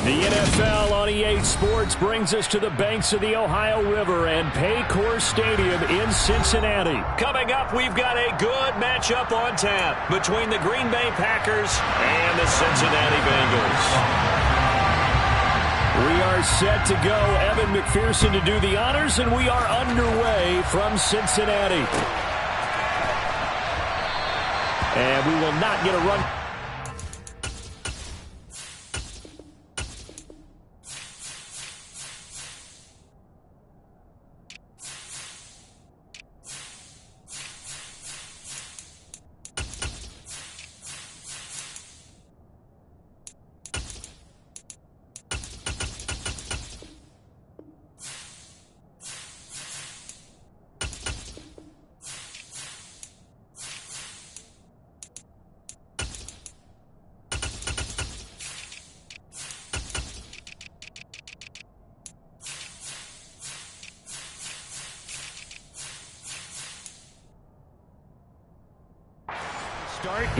The NFL on EA Sports brings us to the banks of the Ohio River and Paycor Stadium in Cincinnati. Coming up, we've got a good matchup on tap between the Green Bay Packers and the Cincinnati Bengals. We are set to go. Evan McPherson to do the honors, and we are underway from Cincinnati. And we will not get a run.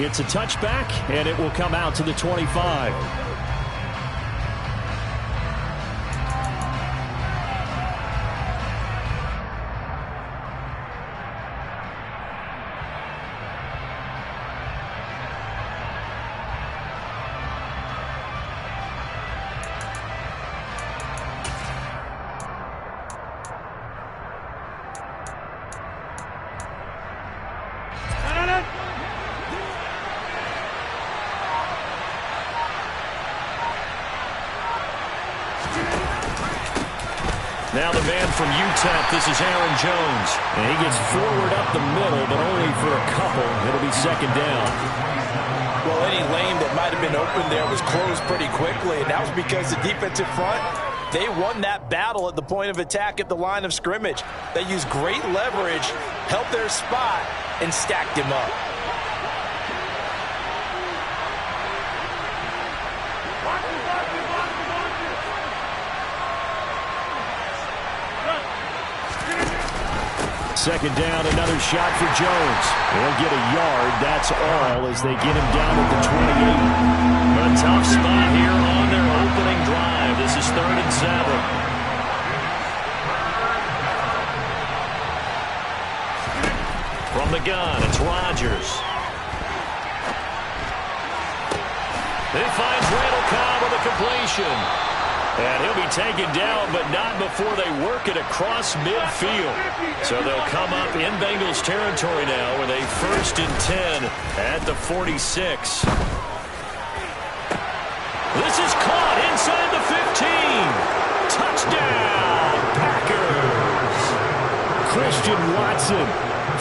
It's a touchback, and it will come out to the 25. Now the man from UTEP, this is Aaron Jones. And he gets forward up the middle, but only for a couple. It'll be second down. Well, any lane that might have been open there was closed pretty quickly, and that was because the defensive front, they won that battle at the point of attack at the line of scrimmage. They used great leverage, held their spot, and stacked him up. Second down, another shot for Jones. He'll get a yard, that's all, as they get him down at the 28. A tough spot here on their opening drive. This is 3rd and 7. From the gun, it's Rodgers. He finds Randall Cobb with a completion. And he'll be taken down, but not before they work it across midfield. So they'll come up in Bengals territory now with a 1st and 10 at the 46. This is caught inside the 15. Touchdown, Packers. Christian Watson,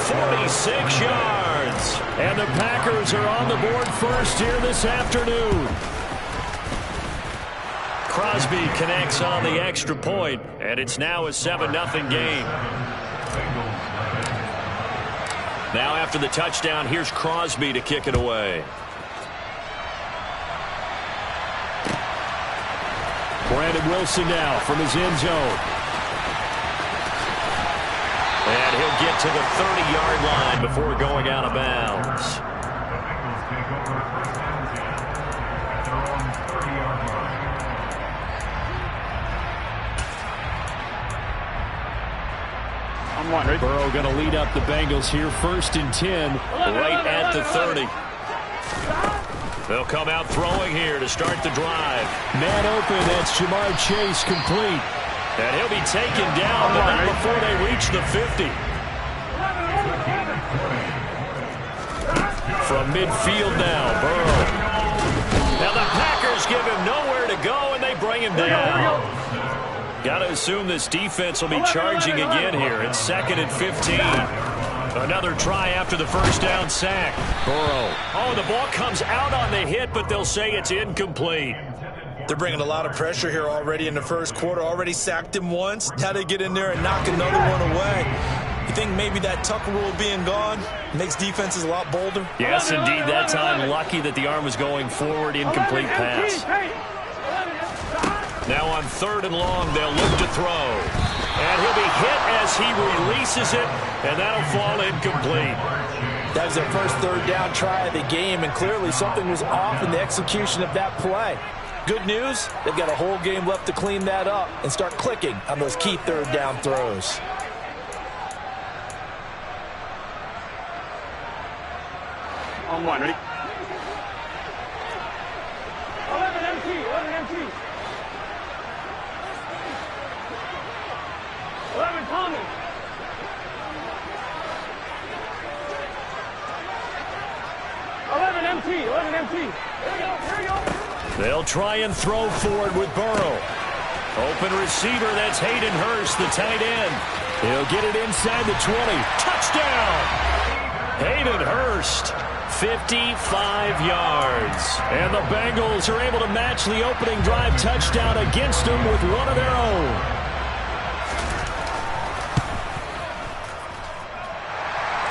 46 yards. And the Packers are on the board first here this afternoon. Crosby connects on the extra point, and it's now a 7-0 game. Now after the touchdown, here's Crosby to kick it away. Brandon Wilson now from his end zone. And he'll get to the 30-yard line before going out of bounds. Burrow going to lead up the Bengals here, 1st and 10, right at the 30. They'll come out throwing here to start the drive. Man open, that's Jamar Chase complete. And he'll be taken down, but not before they reach the 50. From midfield now, Burrow. Now the Packers give him nowhere to go, and they bring him down. Got to assume this defense will be charging again here. It's 2nd and 15. Another try after the first down sack. Burrow. Oh, the ball comes out on the hit, but they'll say it's incomplete. They're bringing a lot of pressure here already in the first quarter. Already sacked him once. Now they get in there and knock another one away. You think maybe that Tucker rule being gone makes defenses a lot bolder? Yes, indeed. That time, lucky that the arm was going forward. Incomplete pass. Now on 3rd and long, they'll look to throw. And he'll be hit as he releases it, and that'll fall incomplete. That was their first 3rd down try of the game, and clearly something was off in the execution of that play. Good news, they've got a whole game left to clean that up and start clicking on those key third down throws. On one, ready? 11 MT, 11 MT. 11 Tommy. 11 MT, 11 MT. Here we go, here we go. They'll try and throw forward with Burrow. Open receiver, that's Hayden Hurst, the tight end. He'll get it inside the 20. Touchdown! Hayden Hurst, 55 yards. And the Bengals are able to match the opening drive touchdown against them with one of their own.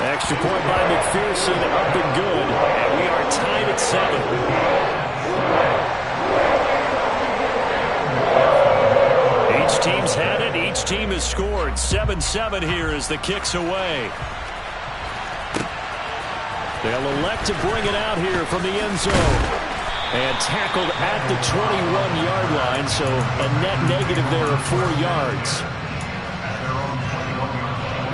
Extra point by McPherson, up and good. And we are tied at 7. Each team's had it. Each team has scored. 7-7 here as the kick's away. They'll elect to bring it out here from the end zone. And tackled at the 21-yard line, so a net negative there of 4 yards.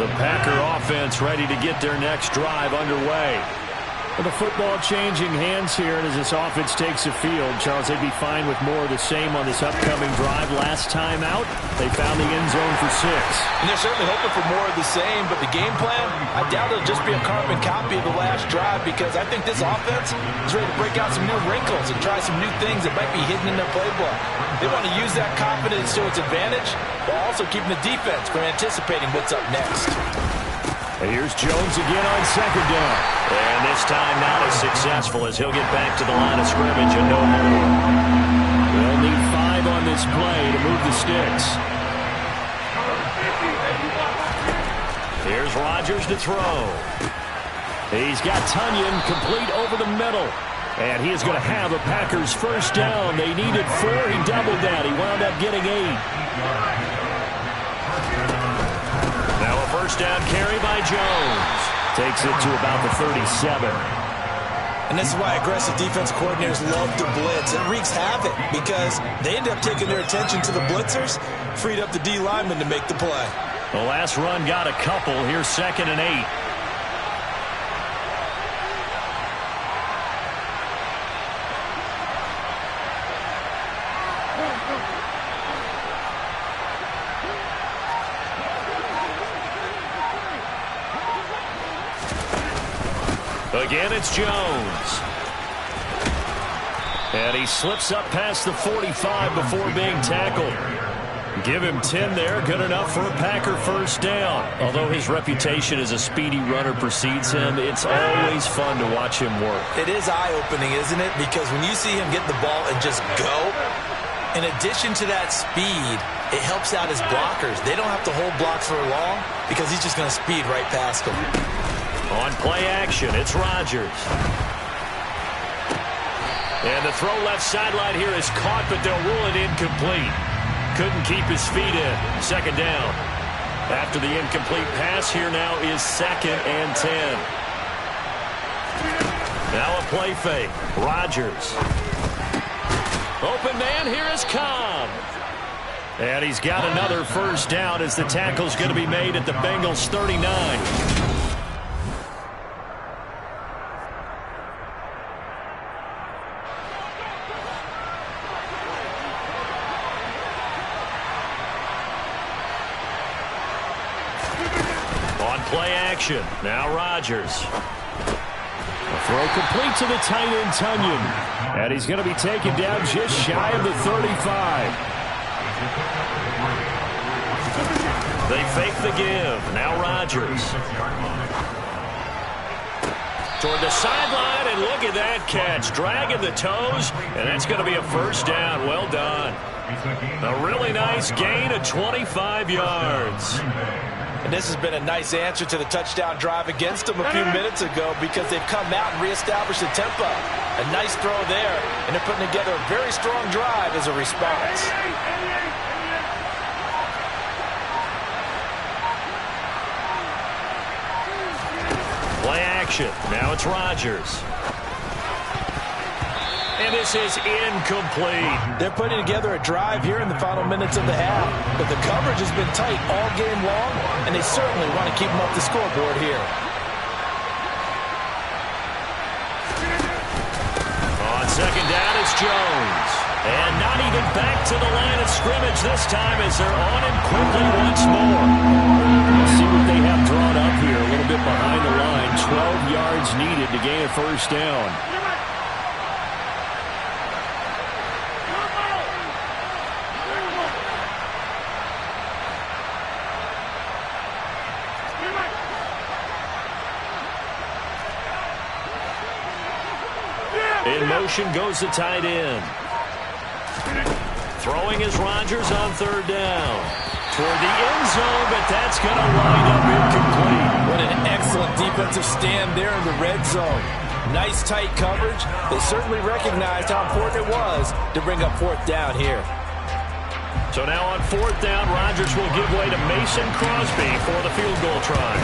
The Packer offense ready to get their next drive underway. Well, the football changing hands here, and as this offense takes the field, Charles, they'd be fine with more of the same on this upcoming drive. Last time out, they found the end zone for 6. And they're certainly hoping for more of the same, but the game plan, I doubt it'll just be a carbon copy of the last drive, because I think this offense is ready to break out some new wrinkles and try some new things that might be hidden in their playbook. They want to use that confidence to its advantage, while also keeping the defense from anticipating what's up next. Here's Jones again on second down. And this time not as successful as he'll get back to the line of scrimmage and no more. They'll need 5 on this play to move the sticks. Here's Rodgers to throw. He's got Tunyon complete over the middle. And he is going to have a Packers first down. They needed 4. He doubled that. He wound up getting 8. Now a first down carry by Jones. Takes it to about the 37. And this is why aggressive defense coordinators love to blitz. It wreaks havoc because they end up taking their attention to the blitzers, freed up the D lineman to make the play. The last run got a couple. Here's 2nd and 8. Again, it's Jones. And he slips up past the 45 before being tackled. Give him 10 there. Good enough for a Packer first down. Although his reputation as a speedy runner precedes him, it's always fun to watch him work. It is eye-opening, isn't it? Because when you see him get the ball and just go, in addition to that speed, it helps out his blockers. They don't have to hold blocks for long because he's just going to speed right past them. On play action, it's Rodgers. And the throw left sideline here is caught, but they'll rule it incomplete. Couldn't keep his feet in. 2nd down. After the incomplete pass, here now is 2nd and 10. Now a play fake. Rodgers. Open man, here is Cobb. And he's got another first down as the tackle's going to be made at the Bengals 39. Play action. Now Rodgers. A throw complete to the tight end, Tunyon. And he's going to be taken down just shy of the 35. They fake the give. Now Rodgers. Toward the sideline, and look at that catch. Dragging the toes, and that's going to be a first down. Well done. A really nice gain of 25 yards. And this has been a nice answer to the touchdown drive against them a few minutes ago because they've come out and reestablished the tempo. A nice throw there, and they're putting together a very strong drive as a response. Play action. Now it's Rodgers. And this is incomplete. They're putting together a drive here in the final minutes of the half, but the coverage has been tight all game long, and they certainly want to keep them up the scoreboard here. On second down, it's Jones. And not even back to the line of scrimmage this time as they're on him quickly once more. Let's see what they have drawn up here. A little bit behind the line. 12 yards needed to gain a first down. In motion goes the tight end. Throwing is Rodgers on third down. Toward the end zone, but that's going to wind up incomplete. What an excellent defensive stand there in the red zone. Nice tight coverage. They certainly recognized how important it was to bring up fourth down here. So now on fourth down, Rodgers will give way to Mason Crosby for the field goal try.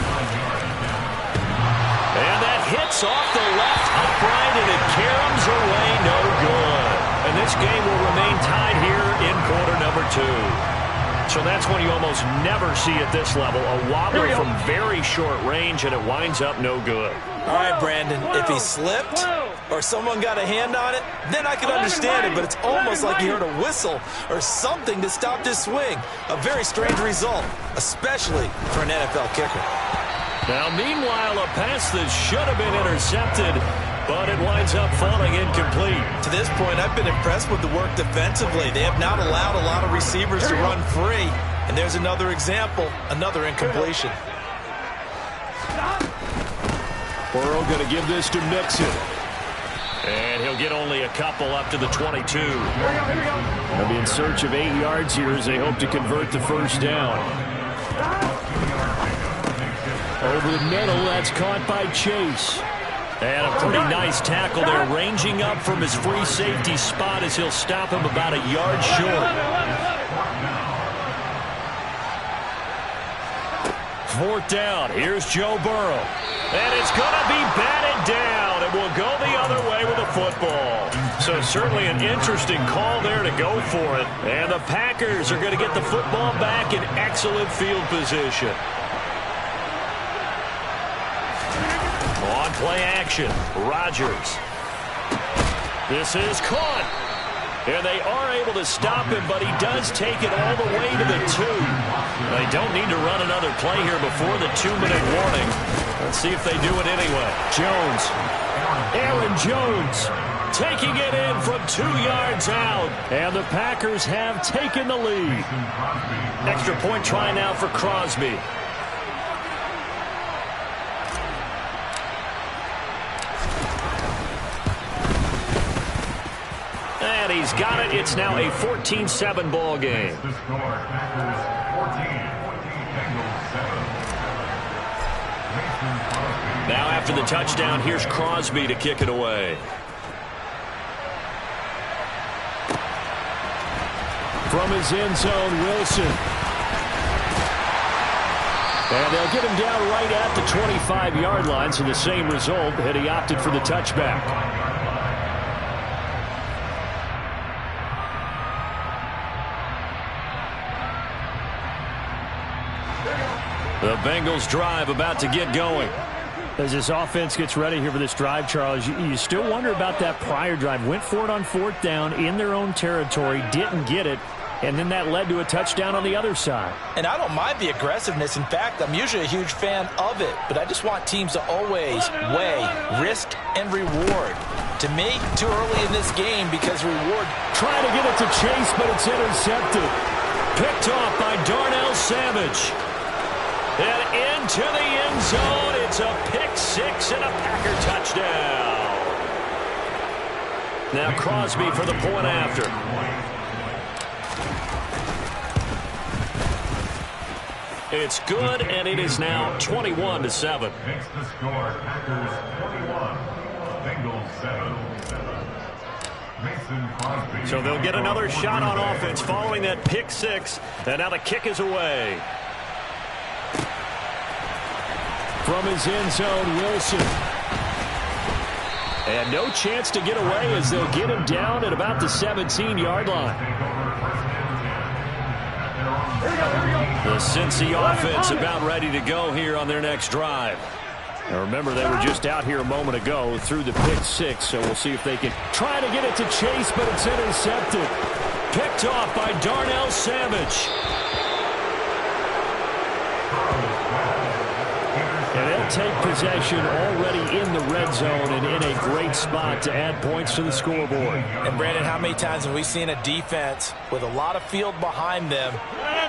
And that hits off the left upright, and it caroms away no good. And this game will remain tied here in quarter number 2. So that's when you almost never see at this level a wobbler from very short range, and it winds up no good. All right, Brandon, if he slipped or someone got a hand on it, then I could understand it, but it's almost like he heard a whistle or something that stopped his swing. A very strange result, especially for an NFL kicker. Now, meanwhile, a pass that should have been intercepted, but it winds up falling incomplete. To this point, I've been impressed with the work defensively. They have not allowed a lot of receivers to run free. And there's another example, another incompletion. Burrow going to give this to Mixon. And he'll get only a couple up to the 22. They'll be in search of 8 yards here as they hope to convert the first down. Over the middle, that's caught by Chase. And a pretty nice tackle there, ranging up from his free safety spot as he'll stop him about a yard short. Fourth down, here's Joe Burrow. And it's going to be batted down. It will go the other way with the football. So certainly an interesting call there to go for it. And the Packers are going to get the football back in excellent field position. On play action, Rodgers. This is caught. And they are able to stop him, but he does take it all the way to the 2. They don't need to run another play here before the 2-minute warning. Let's see if they do it anyway. Jones. Aaron Jones taking it in from 2 yards out. And the Packers have taken the lead. Extra point try now for Crosby. And he's got it. It's now a 14-7 ball game. Now after the touchdown, here's Crosby to kick it away. From his end zone, Wilson. And they'll get him down right at the 25-yard line, so the same result had he opted for the touchback. The Bengals drive about to get going. As this offense gets ready here for this drive, Charles, you still wonder about that prior drive. Went for it on fourth down in their own territory, didn't get it, and then that led to a touchdown on the other side. And I don't mind the aggressiveness. In fact, I'm usually a huge fan of it, but I just want teams to always weigh risk and reward. To me, too early in this game because reward. Trying to get it to Chase, but it's intercepted. Picked off by Darnell Savage. And into the end zone, it's a pick six and a Packer touchdown. Now Crosby for the point after. It's good, and it is now 21-7. Makes the score Packers 21, Bengals 7. Mason Crosby. So they'll get another shot on offense following that pick six, and now the kick is away. From his end zone, Wilson. And no chance to get away as they'll get him down at about the 17-yard line. The Cincy offense about ready to go here on their next drive. Now remember, they were just out here a moment ago through the pick six, so we'll see if they can try to get it to Chase, but it's intercepted. Picked off by Darnell Savage. And they'll take possession already in the red zone and in a great spot to add points to the scoreboard. And Brandon, how many times have we seen a defense with a lot of field behind them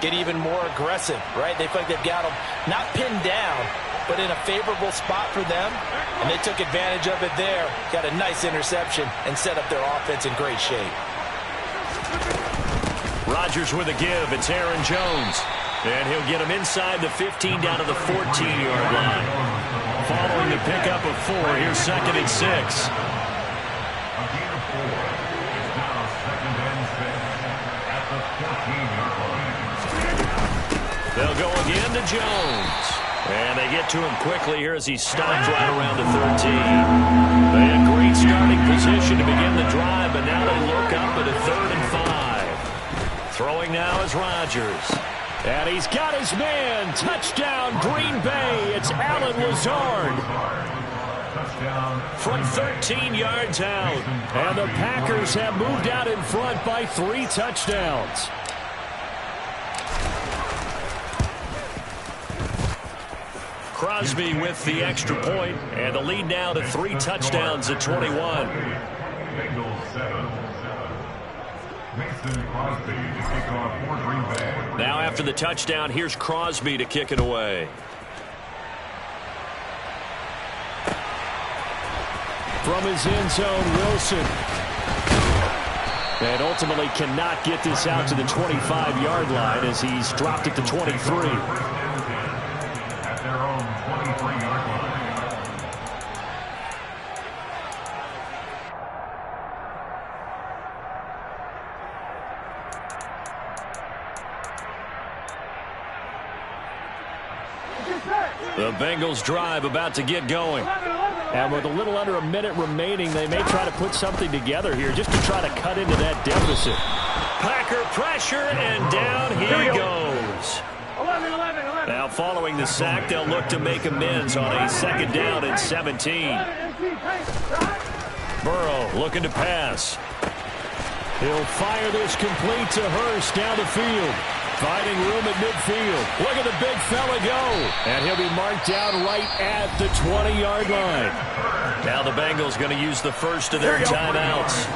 get even more aggressive, right? They feel like they've got them not pinned down, but in a favorable spot for them, and they took advantage of it there, got a nice interception, and set up their offense in great shape. Rodgers with a give. It's Aaron Jones. And he'll get him inside the 15 down to the 14-yard line. Following the pickup of 4, here's 2nd and 6. A gain of 4. It's now 2nd and 6 at the 14-yard line. They'll go again to Jones. And they get to him quickly here as he stops right around the 13. They had great starting position to begin the drive, but now they look up at a 3rd and 5. Throwing now is Rodgers. And he's got his man. Touchdown, Green Bay. It's Allen Lazard. From 13 yards out. And the Packers have moved out in front by 3 touchdowns. Crosby with the extra point, and the lead now to 3 touchdowns at 21. Bengals 7. Mason Crosby to kick off for Green Bay. Now after the touchdown, here's Crosby to kick it away. From his end zone, Wilson. And ultimately cannot get this out to the 25-yard line as he's dropped it to 23. At their own 23-yard line. The Bengals drive about to get going. And with a little under a minute remaining, they may try to put something together here just to try to cut into that deficit. Packer pressure, and down he goes. 11. Now following the sack, they'll look to make amends on a 2nd down and 17. Burrow looking to pass. He'll fire this complete to Hurst down the field. Finding room at midfield. Look at the big fella go. And he'll be marked down right at the 20-yard line. Now the Bengals going to use the first of their timeouts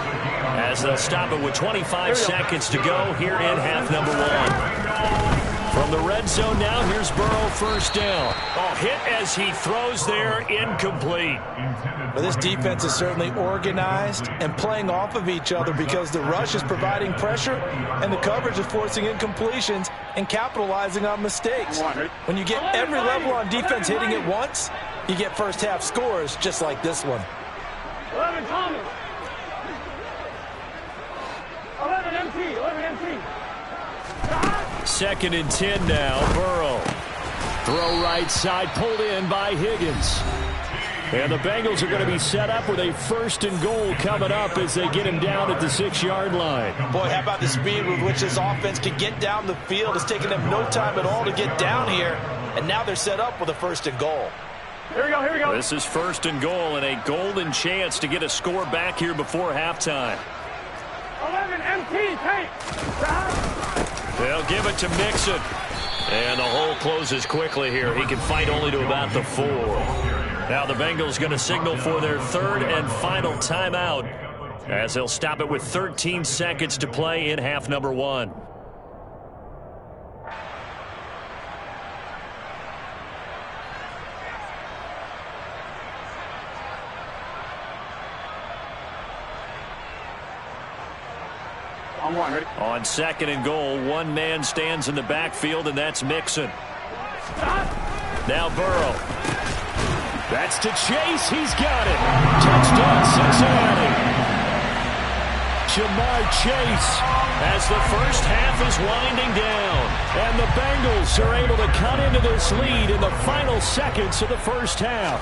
as they'll stop it with 25 seconds to go here in half number 1. From the red zone now, here's Burrow, 1st down. Oh, hit as he throws there, incomplete. Well, this defense is certainly organized and playing off of each other because the rush is providing pressure and the coverage is forcing incompletions and capitalizing on mistakes. When you get every level on defense hitting it once, you get first half scores just like this one. 11 Thomas. 11 MT. 2nd and 10 now, Burrow. Throw right side, pulled in by Higgins. And the Bengals are going to be set up with a 1st and goal coming up as they get him down at the 6-yard line. Boy, how about the speed with which this offense can get down the field? It's taken them no time at all to get down here, and now they're set up with a 1st and goal. Here we go. This is 1st and goal and a golden chance to get a score back here before halftime. 11 MT, take. They'll give it to Mixon. And the hole closes quickly here. He can fight only to about the 4. Now the Bengals going to signal for their 3rd and final timeout as they'll stop it with 13 seconds to play in half number 1. On 2nd and goal, one man stands in the backfield, and that's Mixon. Now Burrow. That's to Chase. He's got it. Touchdown, Cincinnati. Jamar Chase as the first half is winding down. And the Bengals are able to cut into this lead in the final seconds of the first half.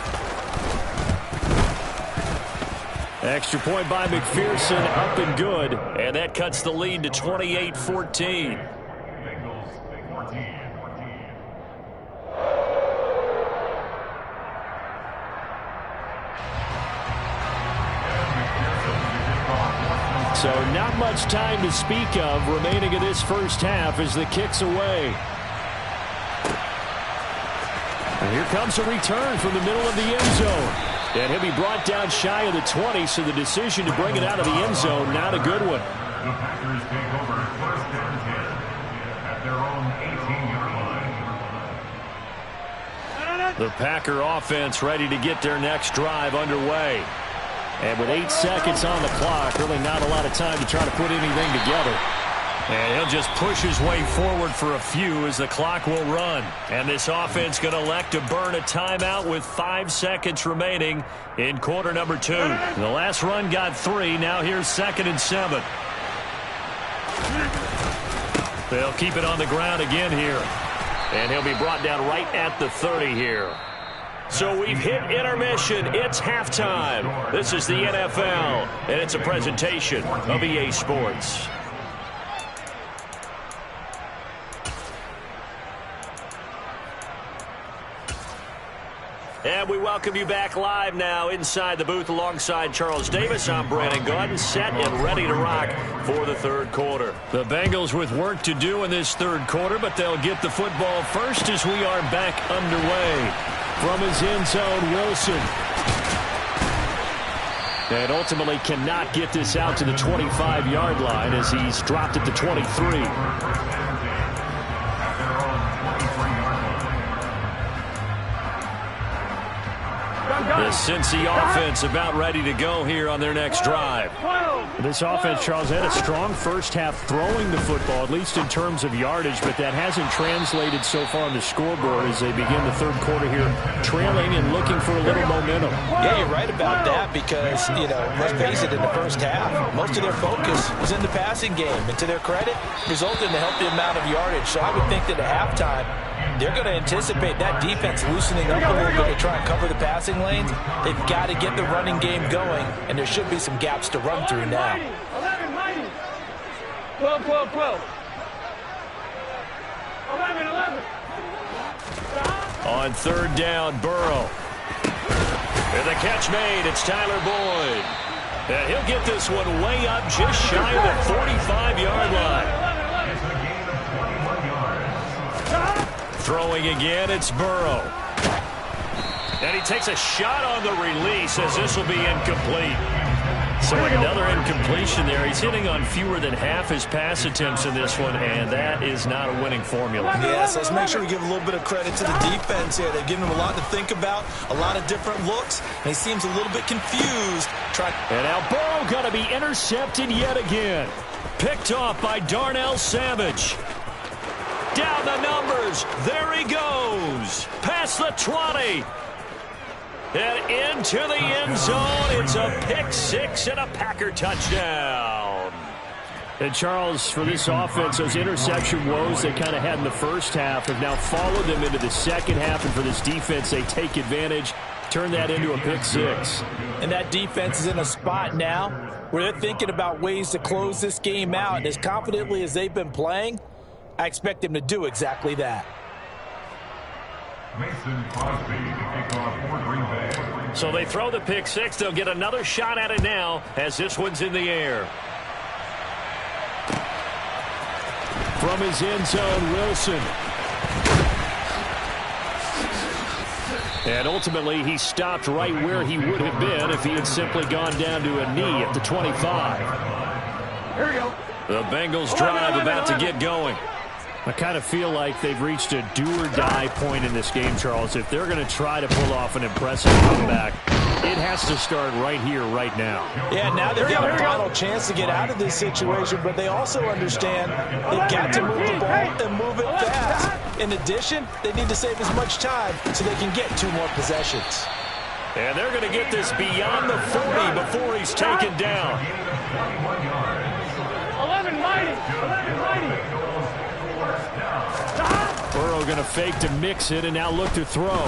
Extra point by McPherson, up and good. And that cuts the lead to 28-14. So not much time to speak of remaining in this first half as the kick's away. And here comes a return from the middle of the end zone. And he'll be brought down shy of the 20, so the decision to bring it out of the end zone, not a good one. The Packers take over first and 10 at their own 18-yard line. The Packer offense ready to get their next drive underway. And with 8 seconds on the clock, really not a lot of time to try to put anything together. And he'll just push his way forward for a few as the clock will run. And this offense going to elect to burn a timeout with 5 seconds remaining in quarter number 2. The last run got 3. Now here's 2nd and 7. They'll keep it on the ground again here. And he'll be brought down right at the 30 here. So we've hit intermission. It's halftime. This is the NFL, and it's a presentation of EA Sports. And we welcome you back live now inside the booth alongside Charles Davis. I'm Brandon Gaudin, set and ready to rock for the third quarter. The Bengals with work to do in this third quarter, but they'll get the football first as we are back underway. From his end zone, Wilson. And ultimately cannot get this out to the 25-yard line as he's dropped at the 23. The Cincy offense about ready to go here on their next drive. This offense, Charles, had a strong first half throwing the football, at least in terms of yardage, but that hasn't translated so far on the scoreboard as they begin the third quarter here, trailing and looking for a little momentum. Yeah, you're right about that because, let's face it, in the first half, most of their focus was in the passing game. And to their credit, resulted in a healthy amount of yardage. So I would think that at halftime, they're going to anticipate that defense loosening up a little bit to try and cover the passing lanes. They've got to get the running game going, and there should be some gaps to run through now. 12, 12, 12. 11, 11. On third down, Burrow. And the catch made. It's Tyler Boyd. And he'll get this one way up just shy of the 45-yard line. Throwing again, it's Burrow. And he takes a shot on the release as this will be incomplete. So another incompletion there. He's hitting on fewer than half his pass attempts in this one, and that is not a winning formula. Yes, let's make sure we give a little bit of credit to the defense here. They've given him a lot to think about, a lot of different looks, and he seems a little bit confused. And now Burrow going to be intercepted yet again. Picked off by Darnell Savage. Down the numbers. There he goes. Past the 20. And into the end zone. It's a pick-6 and a Packer touchdown. And Charles, for this offense, those interception woes they kind of had in the first half have now followed them into the second half. And for this defense, they take advantage, turn that into a pick-6. And that defense is in a spot now where they're thinking about ways to close this game out. And as confidently as they've been playing, I expect them to do exactly that. Mason Crosby to kick off for Green Bay. So they throw the pick-6. They'll get another shot at it now as this one's in the air. From his end zone, Wilson. And ultimately, he stopped right where he would have been if he had simply gone down to a knee at the 25. Here we go. The Bengals drive about to get going. I kind of feel like they've reached a do-or-die point in this game, Charles. If they're going to try to pull off an impressive comeback, it has to start right here, right now. Yeah, now they've got a final chance to get out of this situation, but they also understand they've got to move the ball and move it fast. In addition, they need to save as much time so they can get 2 more possessions. And they're going to get this beyond the 40 before he's taken down. 11 mighty. 11 mighty. Burrow going to fake to mix it and now look to throw.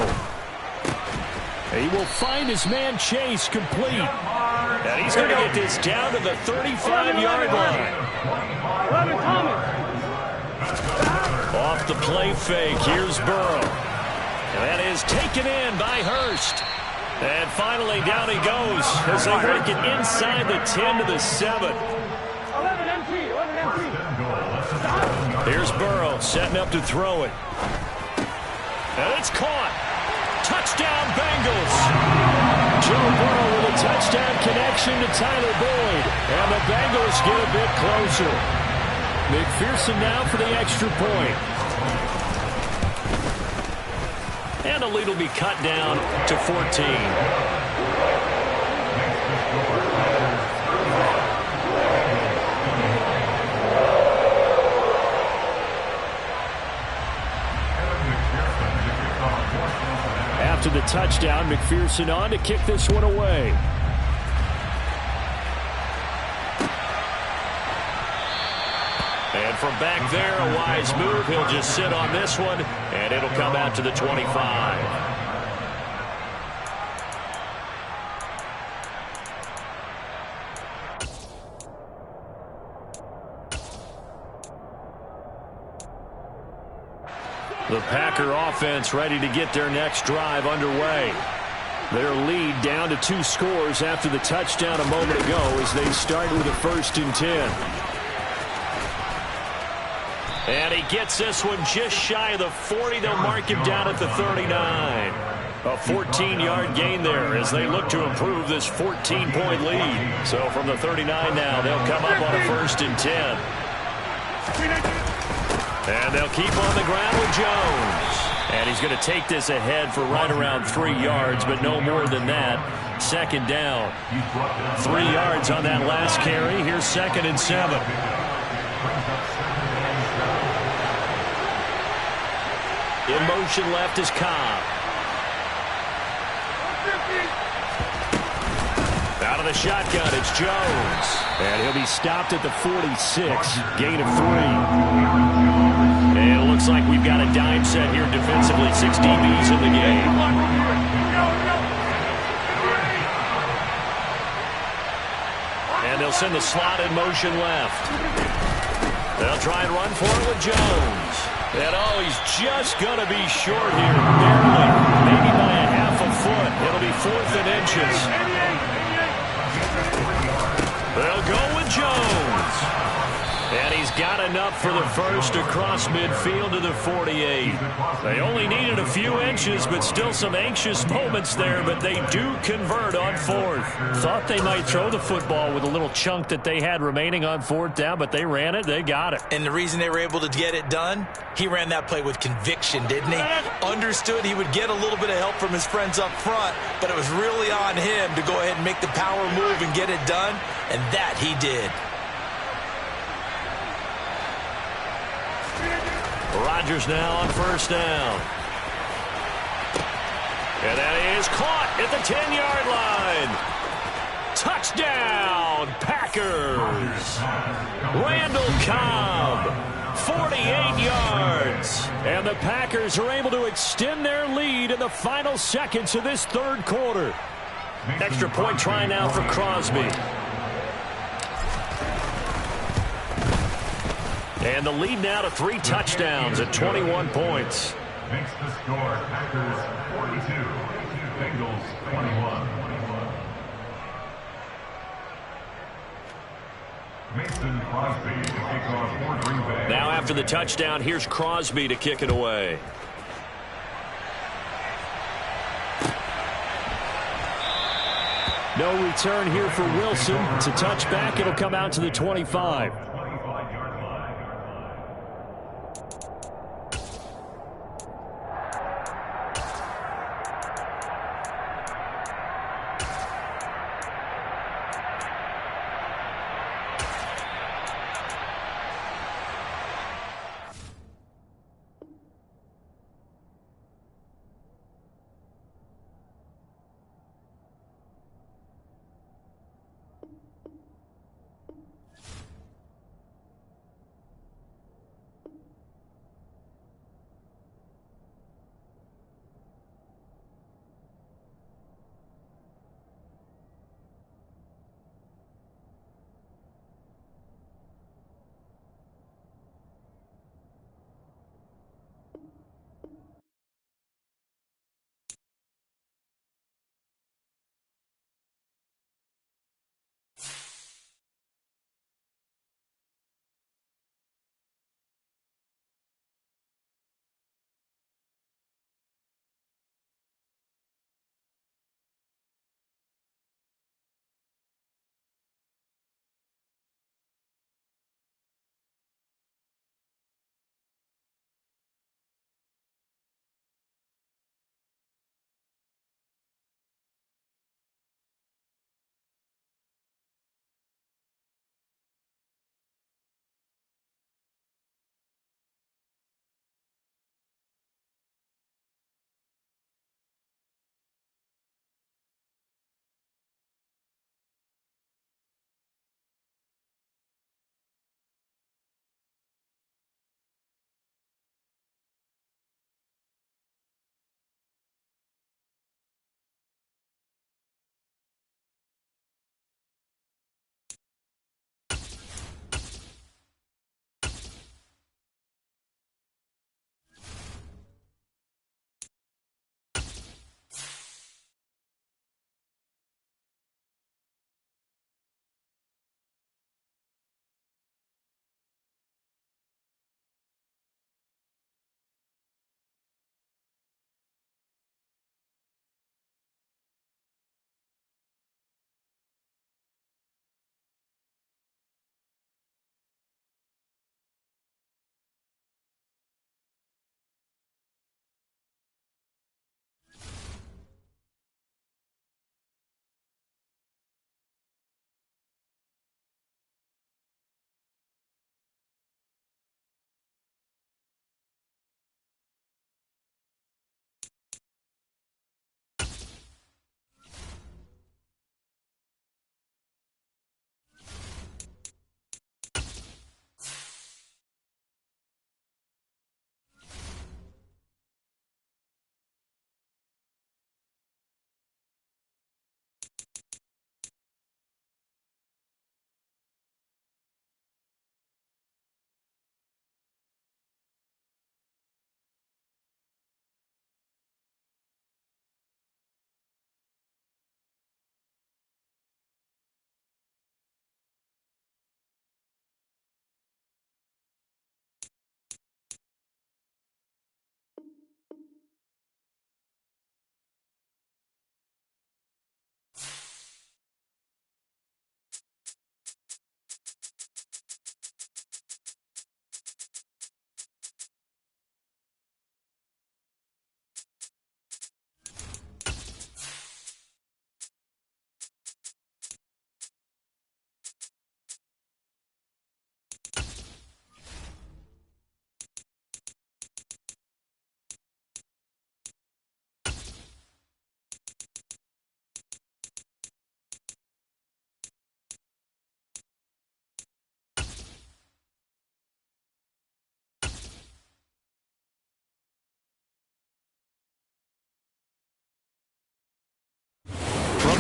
He will find his man Chase complete. And he's going to get this down to the 35-yard line. 11, Thomas. Off the play fake, here's Burrow. And that is taken in by Hurst. And finally, down he goes as they work it inside the 10 to the 7. 11 MT. 11 MT. Here's Burrow setting up to throw it. And it's caught. Touchdown, Bengals. Joe Burrow with a touchdown connection to Tyler Boyd. And the Bengals get a bit closer. McPherson now for the extra point. And the lead will be cut down to 14. After the touchdown, McPherson on to kick this one away. And from back there, a wise move. He'll just sit on this one, and it'll come out to the 25. The Packer offense ready to get their next drive underway. Their lead down to 2 scores after the touchdown a moment ago as they start with a 1st and 10. And he gets this one just shy of the 40. They'll mark him down at the 39. A 14-yard gain there as they look to improve this 14-point lead. So from the 39 now, they'll come up on a 1st and 10. And they'll keep on the ground with Jones. And he's going to take this ahead for right around 3 yards, but no more than that. 2nd down. 3 yards on that last carry. Here's 2nd and 7. In motion left is Cobb. Out of the shotgun, it's Jones. And he'll be stopped at the 46. Gain of 3. And it looks like we've got a dime set here defensively. 6 DBs in the game. And they'll send the slot in motion left. They'll try and run for it with Jones. And oh, he's just going to be short here, barely, maybe by a half a foot. It'll be 4th and inches. They'll go with Jones. And he's got enough for the first across midfield to the 48. They only needed a few inches, but still some anxious moments there, but they do convert on 4th. Thought they might throw the football with a little chunk that they had remaining on 4th down, but they ran it, they got it. And the reason they were able to get it done, he ran that play with conviction, didn't he? Understood he would get a little bit of help from his friends up front, but it was really on him to go ahead and make the power move and get it done, and that he did. Rodgers now on 1st down. And that is caught at the 10-yard line. Touchdown, Packers. Randall Cobb, 48 yards. And the Packers are able to extend their lead in the final seconds of this 3rd quarter. Extra point try now for Crosby. And the lead now to 3 touchdowns at 21 points. Makes the score Packers 42, Bengals 21. Mason Crosby to kick off for Green Bay. Now after the touchdown, here's Crosby to kick it away. No return here for Wilson. It's a touchback. It'll come out to the 25.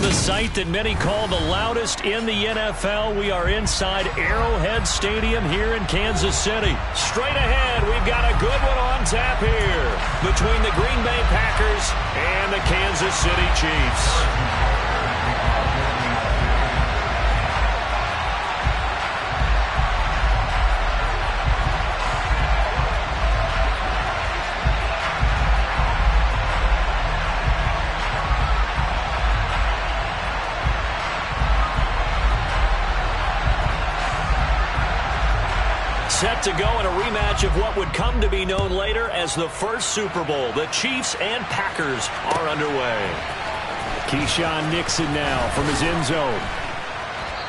the site that many call the loudest in the NFL. We are inside Arrowhead Stadium here in Kansas City. Straight ahead, we've got a good one on tap here between the Green Bay Packers and the Kansas City Chiefs. Set to go in a rematch of what would come to be known later as the first Super Bowl. The Chiefs and Packers are underway. Keyshawn Nixon now from his end zone.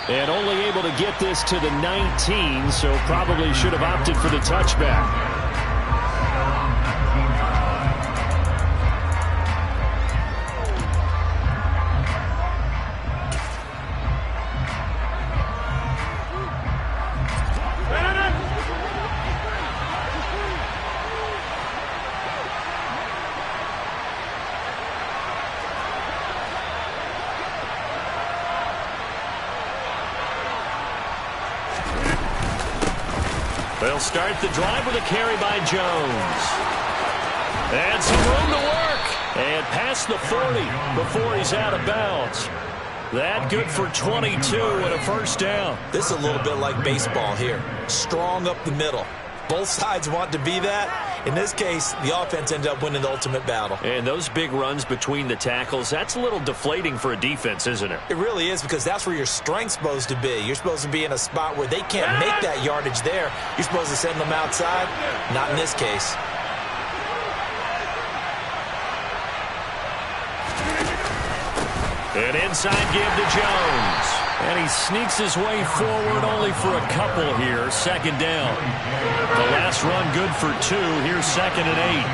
And only able to get this to the 19, so probably should have opted for the touchback. They'll start the drive with a carry by Jones. And some room to work. And past the 40 before he's out of bounds. That good for 22 and a first down. This is a little bit like baseball here. Strong up the middle. Both sides want to be that. In this case, the offense ended up winning the ultimate battle. And those big runs between the tackles, that's a little deflating for a defense, isn't it? It really is, because that's where your strength's supposed to be. You're supposed to be in a spot where they can't make that yardage there. You're supposed to send them outside. Not in this case. An inside give to Jones. And he sneaks his way forward only for a couple here. Second down. The last run good for 2. Here's 2nd and 8.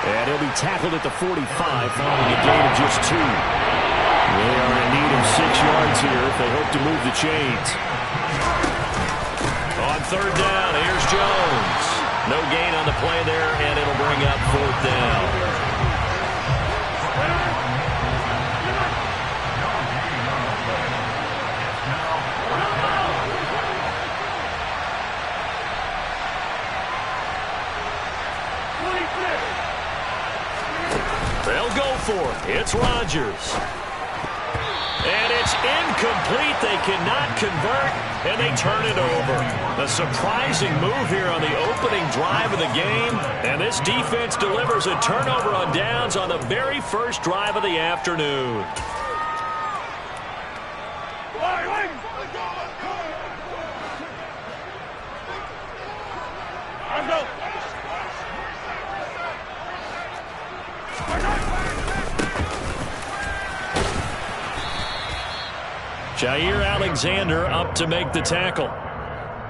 And he'll be tackled at the 45 following a gain of just 2. They are in need of 6 yards here if they hope to move the chains. On third down, here's Jones. No gain on the play there, and it'll bring up 4th down. They'll go for it. It's Rodgers. And it's incomplete. They cannot convert, and they turn it over. A surprising move here on the opening drive of the game, and this defense delivers a turnover on downs on the very first drive of the afternoon. Jair Alexander up to make the tackle.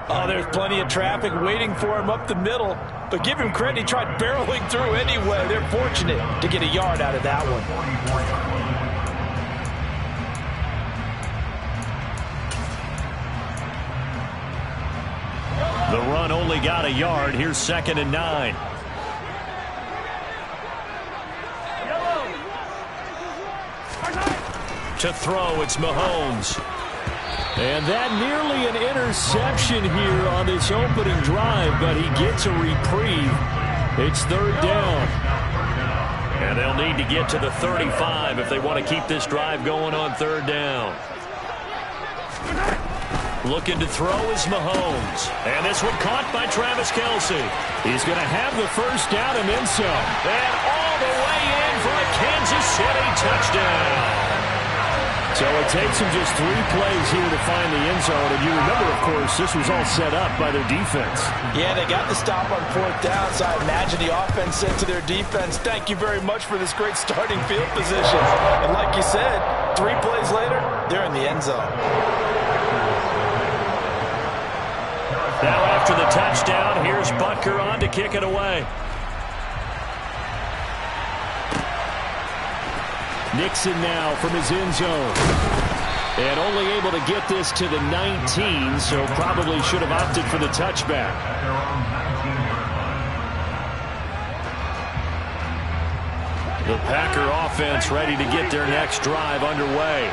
Oh, there's plenty of traffic waiting for him up the middle. But give him credit, he tried barreling through anyway. They're fortunate to get a yard out of that one. The run only got a yard. Here's 2nd and 9. To throw, it's Mahomes. And that nearly an interception here on this opening drive, but he gets a reprieve. It's 3rd down. And they'll need to get to the 35 if they want to keep this drive going on 3rd down. Looking to throw is Mahomes. And this one caught by Travis Kelce. He's going to have the first down and then some. And all the way in for a Kansas City touchdown. So it takes him just 3 plays here to find the end zone. And you remember, of course, this was all set up by their defense. Yeah, they got the stop on 4th down, so I imagine the offense said to their defense, thank you very much for this great starting field position. And like you said, 3 plays later, they're in the end zone. Now after the touchdown, here's Butker on to kick it away. Nixon now from his end zone. And only able to get this to the 19, so probably should have opted for the touchback. The Packer offense ready to get their next drive underway.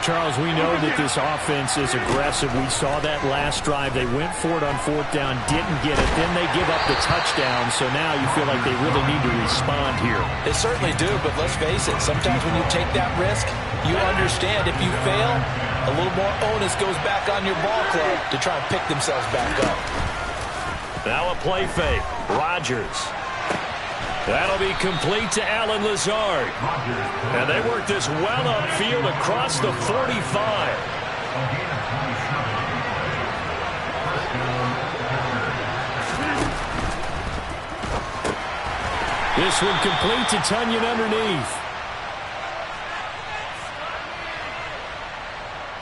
Charles, we know that this offense is aggressive. We saw that last drive. They went for it on 4th down, didn't get it. Then they give up the touchdown. So now you feel like they really need to respond here. They certainly do, but let's face it. Sometimes when you take that risk, you understand if you fail, a little more onus goes back on your ball club to try and pick themselves back up. Now a play fake. Rodgers. That'll be complete to Allen Lazard. And they work this well upfield across the 45. This one complete to Tonyan underneath.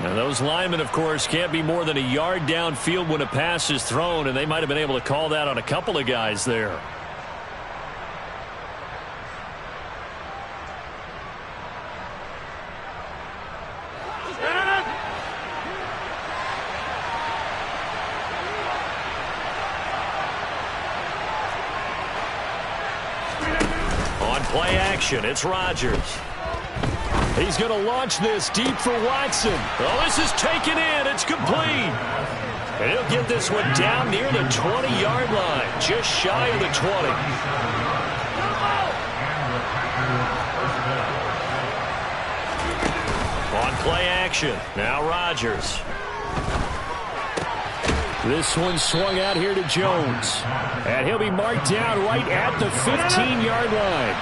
Now those linemen, of course, can't be more than a yard downfield when a pass is thrown, and they might have been able to call that on a couple of guys there. Play action. It's Rodgers. He's going to launch this deep for Watson. Oh, this is taken in. It's complete. And he'll get this one down near the 20-yard line, just shy of the 20. On play action. Now Rodgers. This one swung out here to Jones. And he'll be marked down right at the 15-yard line.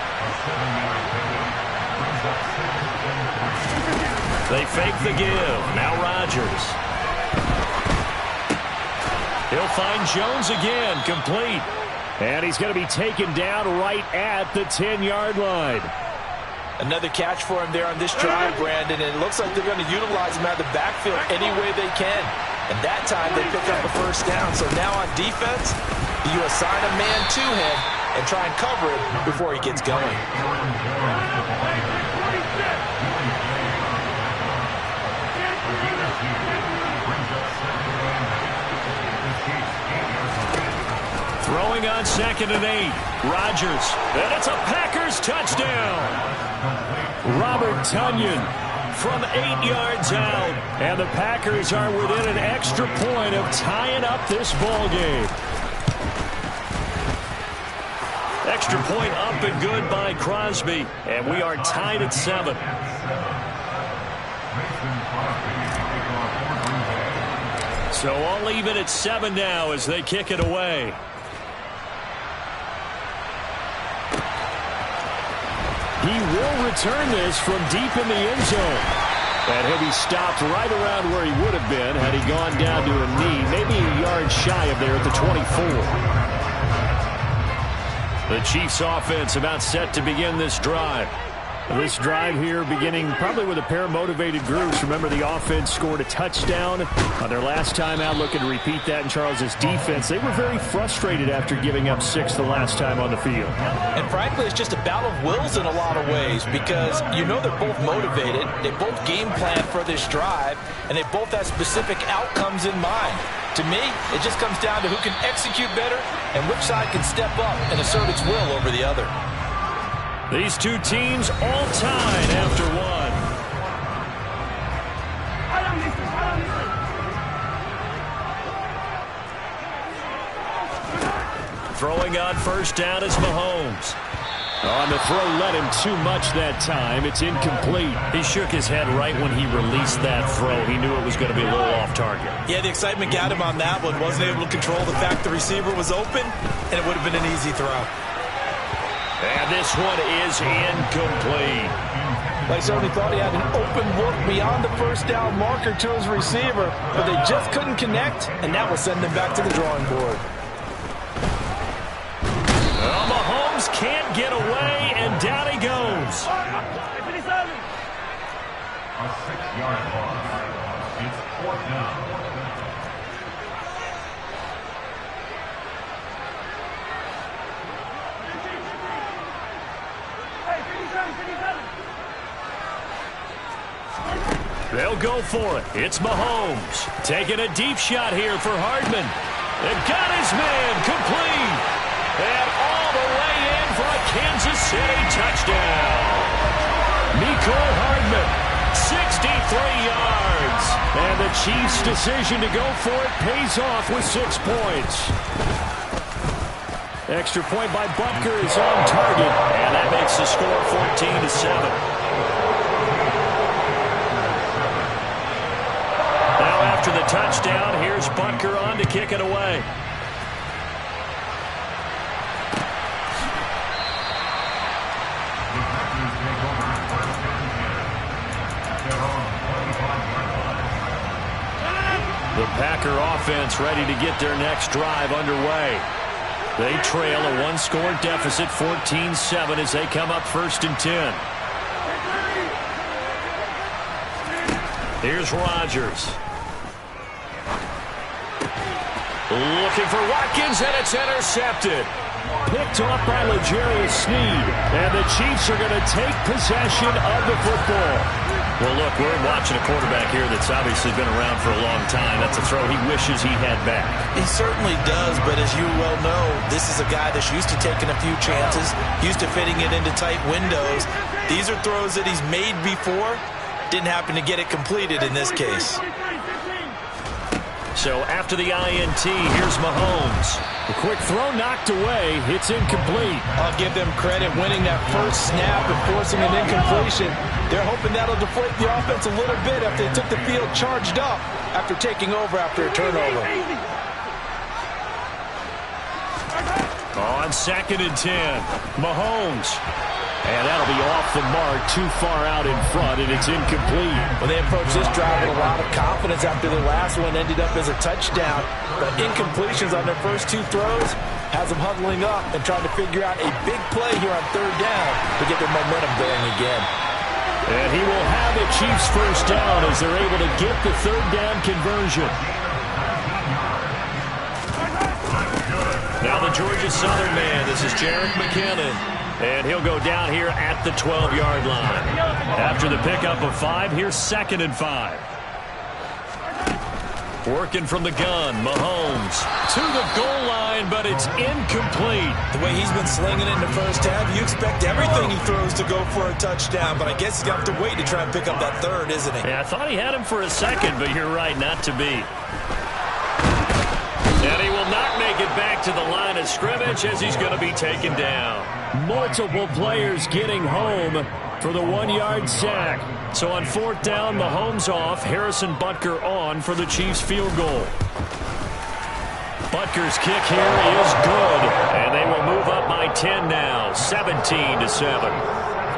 They fake the give. Now Rodgers. He'll find Jones again, complete. And he's going to be taken down right at the 10-yard line. Another catch for him there on this drive, Brandon, and it looks like they're going to utilize him out of the backfield any way they can. And that time they pick up the first down. So now on defense, you assign a man to him and try and cover it before he gets going. Throwing on 2nd and 8. Rodgers. And it's a Packers touchdown. Robert Tonyan from 8 yards out. And the Packers are within an extra point of tying up this ball game. Extra point up and good by Crosby. And we are tied at 7. So all even at 7 now as they kick it away. He will return this from deep in the end zone. And he'll be stopped right around where he would have been had he gone down to a knee, maybe a yard shy of there at the 24. The Chiefs offense about set to begin this drive. This drive here beginning probably with a pair of motivated groups. Remember, the offense scored a touchdown on their last time out, looking to repeat that in Charles's defense. They were very frustrated after giving up 6 the last time on the field. And frankly, it's just a battle of wills in a lot of ways because you know they're both motivated. They both game plan for this drive, and they both have specific outcomes in mind. To me, it just comes down to who can execute better and which side can step up and assert its will over the other. These two teams all tied after one. Throwing on first down is Mahomes. On the throw, led him too much that time. It's incomplete. He shook his head right when he released that throw. He knew it was going to be a little off target. Yeah, the excitement got him on that one. Wasn't able to control the fact the receiver was open, and it would have been an easy throw. And this one is incomplete. They certainly thought he had an open look beyond the first down marker to his receiver, but they just couldn't connect, and that will send them back to the drawing board. Well, Mahomes can't get away, and down he goes. A 6-yard loss. It's 4th down. They'll go for it. It's Mahomes taking a deep shot here for Hardman. And got his man complete. And all the way in for a Kansas City touchdown. Mecole Hardman, 63 yards. And the Chiefs' decision to go for it pays off with 6 points. Extra point by Butker is on target, and that makes the score 14-7. Now after the touchdown, here's Butker on to kick it away. The Packer offense ready to get their next drive underway. They trail a one-score deficit, 14-7, as they come up 1st and 10. Here's Rodgers. Looking for Watkins, and it's intercepted. Picked off by L'Jarius Sneed. And the Chiefs are going to take possession of the football. Well, look, we're watching a quarterback here that's obviously been around for a long time. That's a throw he wishes he had back. He certainly does, but as you well know, this is a guy that's used to taking a few chances, used to fitting it into tight windows. These are throws that he's made before. Didn't happen to get it completed in this case. So after the INT, here's Mahomes. A quick throw knocked away. It's incomplete. I'll give them credit winning that first snap and forcing an incompletion. They're hoping that'll deflate the offense a little bit after they took the field charged up after taking over after a turnover. On 2nd and 10, Mahomes. And that'll be off the mark, too far out in front, and it's incomplete. Well, they approached this drive with a lot of confidence after the last one ended up as a touchdown. But incompletions on their first 2 throws has them huddling up and trying to figure out a big play here on 3rd down to get their momentum going again. And he will have a Chiefs first down as they're able to get the 3rd down conversion. Now the Georgia Southern man, this is Jerick McKinnon. And he'll go down here at the 12-yard line. After the pickup of 5, here's 2nd and 5. Working from the gun, Mahomes to the goal line, but it's incomplete. The way he's been slinging it in the first half, you expect everything he throws to go for a touchdown, but I guess he's got to wait to try and pick up that 3rd, isn't he? Yeah, I thought he had him for a second, but you're right, not to be. And he will not make it back to the line of scrimmage as he's going to be taken down. Multiple players getting home for the 1-yard sack. So on 4th down, Mahomes off, Harrison Butker on for the Chiefs field goal. Butker's kick here is good, and they will move up by 10 now, 17-7.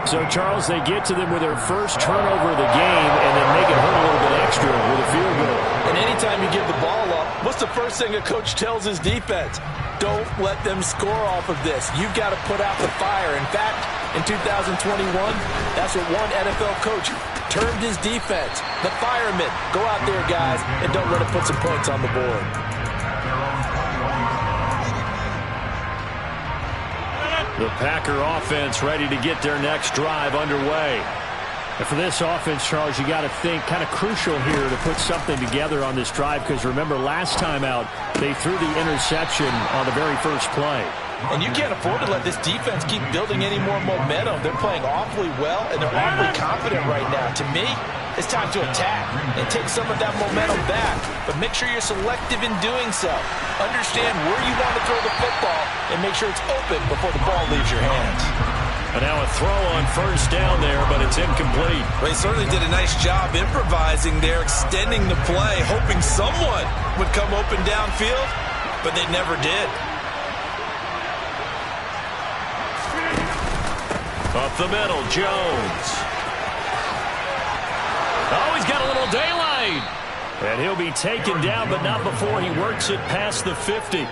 So, Charles, they get to them with their first turnover of the game and then make it hurt a little bit extra with a field goal. And anytime you give the ball up, what's the first thing a coach tells his defense? Don't let them score off of this. You've got to put out the fire. In fact, in 2021, that's what one NFL coach termed his defense. The firemen. Go out there, guys, and don't let it put some points on the board. The Packer offense ready to get their next drive underway. And for this offense, Charles, you got to think kind of crucial here to put something together on this drive, because remember last time out they threw the interception on the very first play. And you can't afford to let this defense keep building any more momentum. They're playing awfully well, and they're awfully confident right now. To me, it's time to attack and take some of that momentum back. But make sure you're selective in doing so. Understand where you want to throw the football and make sure it's open before the ball leaves your hands. And now a throw on 1st down there, but it's incomplete. Well, he certainly did a nice job improvising there, extending the play, hoping someone would come open downfield, but they never did. Up the middle, Jones. Oh, he's got a little daylight. And he'll be taken down, but not before he works it past the 50.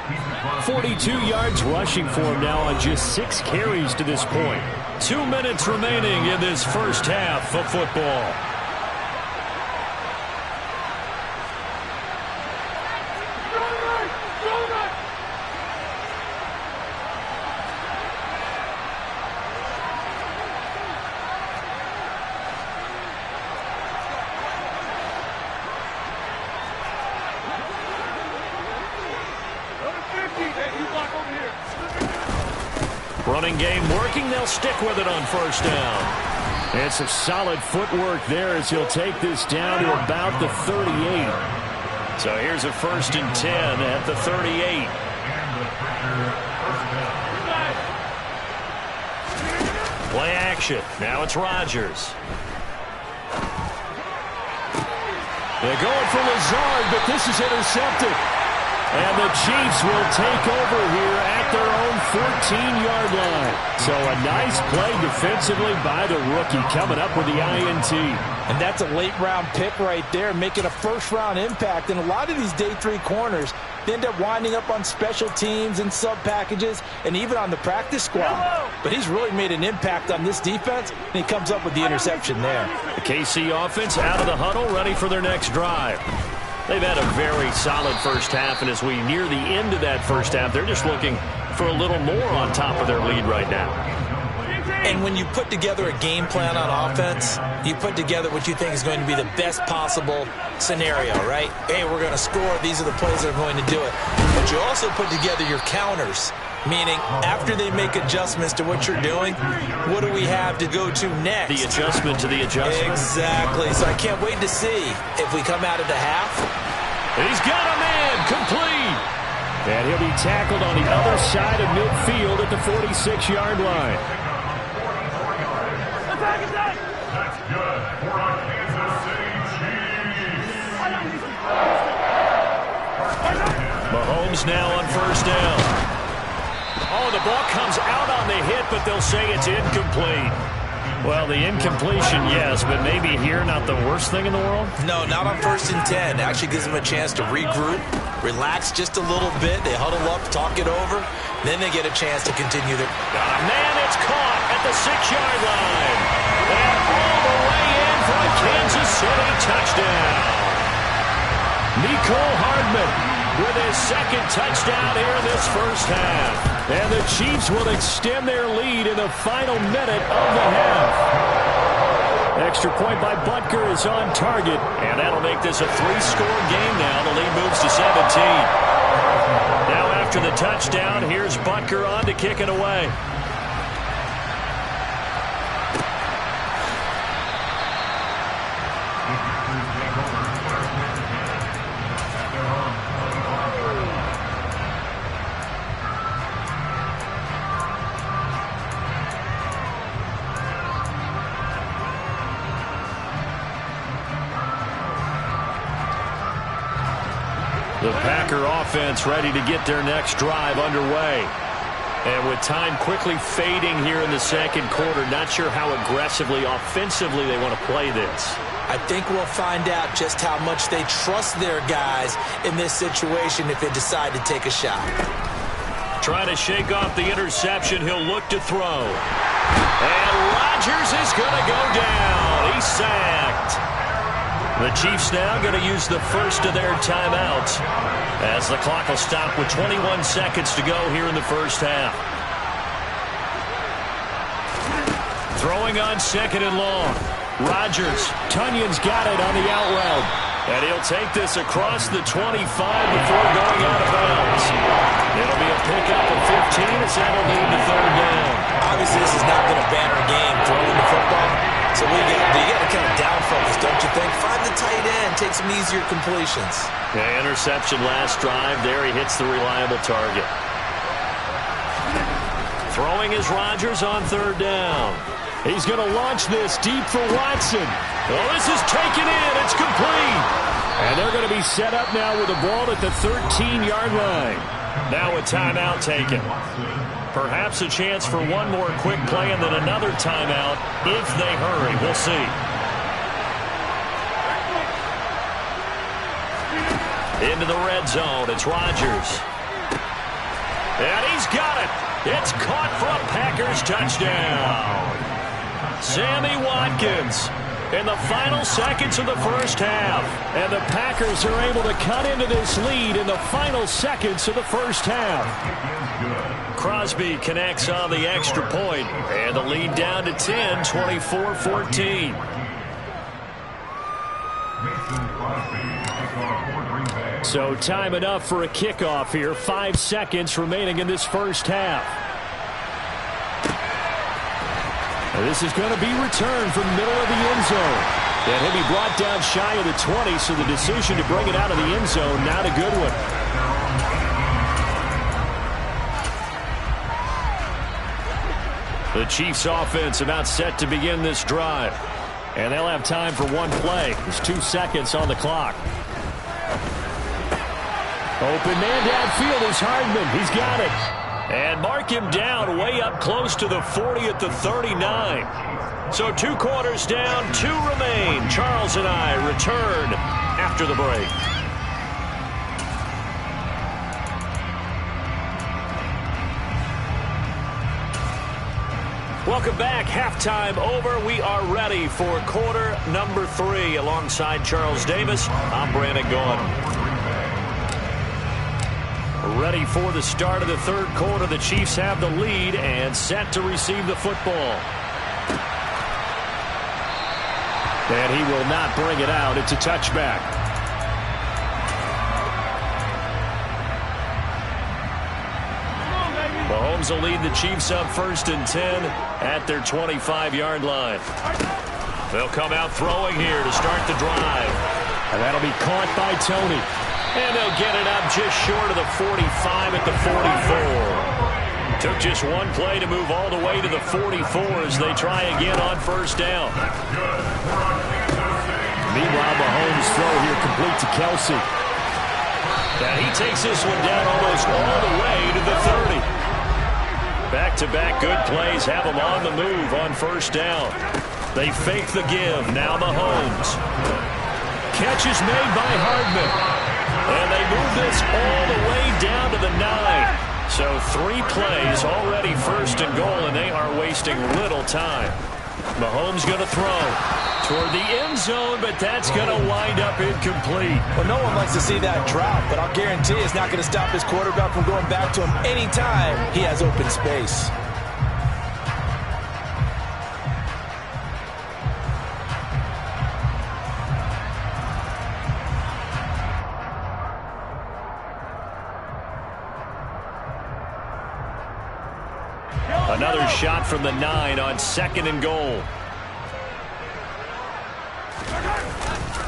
42 yards rushing for him now on just 6 carries to this point. 2 minutes remaining in this first half of football. Running game working. They'll stick with it on 1st down. And some solid footwork there as he'll take this down to about the 38. So here's a 1st and 10 at the 38. Play action. Now it's Rodgers. They're going for Lazard, but this is intercepted. And the Chiefs will take over here at their own 14-yard line. So a nice play defensively by the rookie coming up with the INT. And that's a late-round pick right there, making a first-round impact. And a lot of these day 3 corners, they end up winding up on special teams and sub-packages and even on the practice squad. But he's really made an impact on this defense, and he comes up with the interception there. The KC offense out of the huddle, ready for their next drive. They've had a very solid first half, and as we near the end of that first half, they're just looking for a little more on top of their lead right now. And when you put together a game plan on offense, you put together what you think is going to be the best possible scenario, right? Hey, we're going to score. These are the plays that are going to do it. But you also put together your counters, meaning after they make adjustments to what you're doing, what do we have to go to next? The adjustment to the adjustment. Exactly. So I can't wait to see if we come out of the half. He's got a man complete. And he'll be tackled on the other side of midfield at the 46-yard line. That's good for our Kansas City Chiefs. Mahomes now on 1st down. Oh, the ball comes out on the hit, but they'll say it's incomplete. Well, the incompletion, yes, but maybe here not the worst thing in the world? No, not on 1st and 10. Actually gives them a chance to regroup, relax just a little bit. They huddle up, talk it over. Then they get a chance to continue their... Got a man, it's caught at the 6-yard line. And all the way in for a Kansas City touchdown. Mecole Hardman with his 2nd touchdown here in this first half. And the Chiefs will extend their lead in the final minute of the half. Extra point by Butker is on target. And that'll make this a 3-score game now. The lead moves to 17. Now after the touchdown, here's Butker on to kick it away. The Packer offense ready to get their next drive underway. And with time quickly fading here in the 2nd quarter, not sure how aggressively, offensively they want to play this. I think we'll find out just how much they trust their guys in this situation if they decide to take a shot. Trying to shake off the interception. He'll look to throw. And Rodgers is going to go down. He's sacked. The Chiefs now going to use the first of their timeouts as the clock will stop with 21 seconds to go here in the first half. Throwing on 2nd and long. Rodgers. Tunyon's got it on the out route. And he'll take this across the 25 before going out of bounds. It'll be a pickup of 15 as that'll lead to 3rd down. Obviously, this has not been a banner game throwing the football. So you got to kind of down focus, don't you think? Find the tight end, take some easier completions. Yeah, interception last drive. There he hits the reliable target. Throwing is Rodgers on 3rd down. He's going to launch this deep for Watson. Oh, this is taken in. It's complete. And they're going to be set up now with the ball at the 13-yard line. Now a timeout taken. Perhaps a chance for one more quick play and then another timeout if they hurry. We'll see. Into the red zone. It's Rodgers. And he's got it. It's caught for a Packers touchdown. Sammy Watkins in the final seconds of the first half. And the Packers are able to cut into this lead in the final seconds of the first half. Crosby connects on the extra point, and the lead down to 10, 24-14. So time enough for a kickoff here. 5 seconds remaining in this first half. And this is going to be returned from the middle of the end zone. And he'll be brought down shy of the 20, so the decision to bring it out of the end zone, not a good one. The Chiefs offense about set to begin this drive. And they'll have time for one play. There's 2 seconds on the clock. Open man downfield is Hardman. He's got it. And mark him down way up close to the 40 at the 39. So 2 quarters down, 2 remain. Charles and I return after the break. Welcome back. Halftime over. We are ready for quarter number 3. Alongside Charles Davis, I'm Brandon Gaudin. Ready for the start of the third quarter. The Chiefs have the lead and set to receive the football. And he will not bring it out. It's a touchback. Mahomes will lead the Chiefs up 1st and 10 at their 25-yard line. They'll come out throwing here to start the drive. And that'll be caught by Tony. And they'll get it up just short of the 45 at the 44. Took just one play to move all the way to the 44 as they try again on 1st down. Meanwhile, Mahomes' throw here complete to Kelsey. And he takes this one down almost all the way to the 30. Back-to-back good plays have them on the move on 1st down. They fake the give. Now Mahomes. Catch is made by Hardman. And they move this all the way down to the 9. So 3 plays already 1st and goal, and they are wasting little time. Mahomes going to throw toward the end zone, but that's going to wind up incomplete. Well, no one likes to see that drop, but I'll guarantee it's not going to stop his quarterback from going back to him anytime he has open space. Another shot from the 9 on 2nd and goal.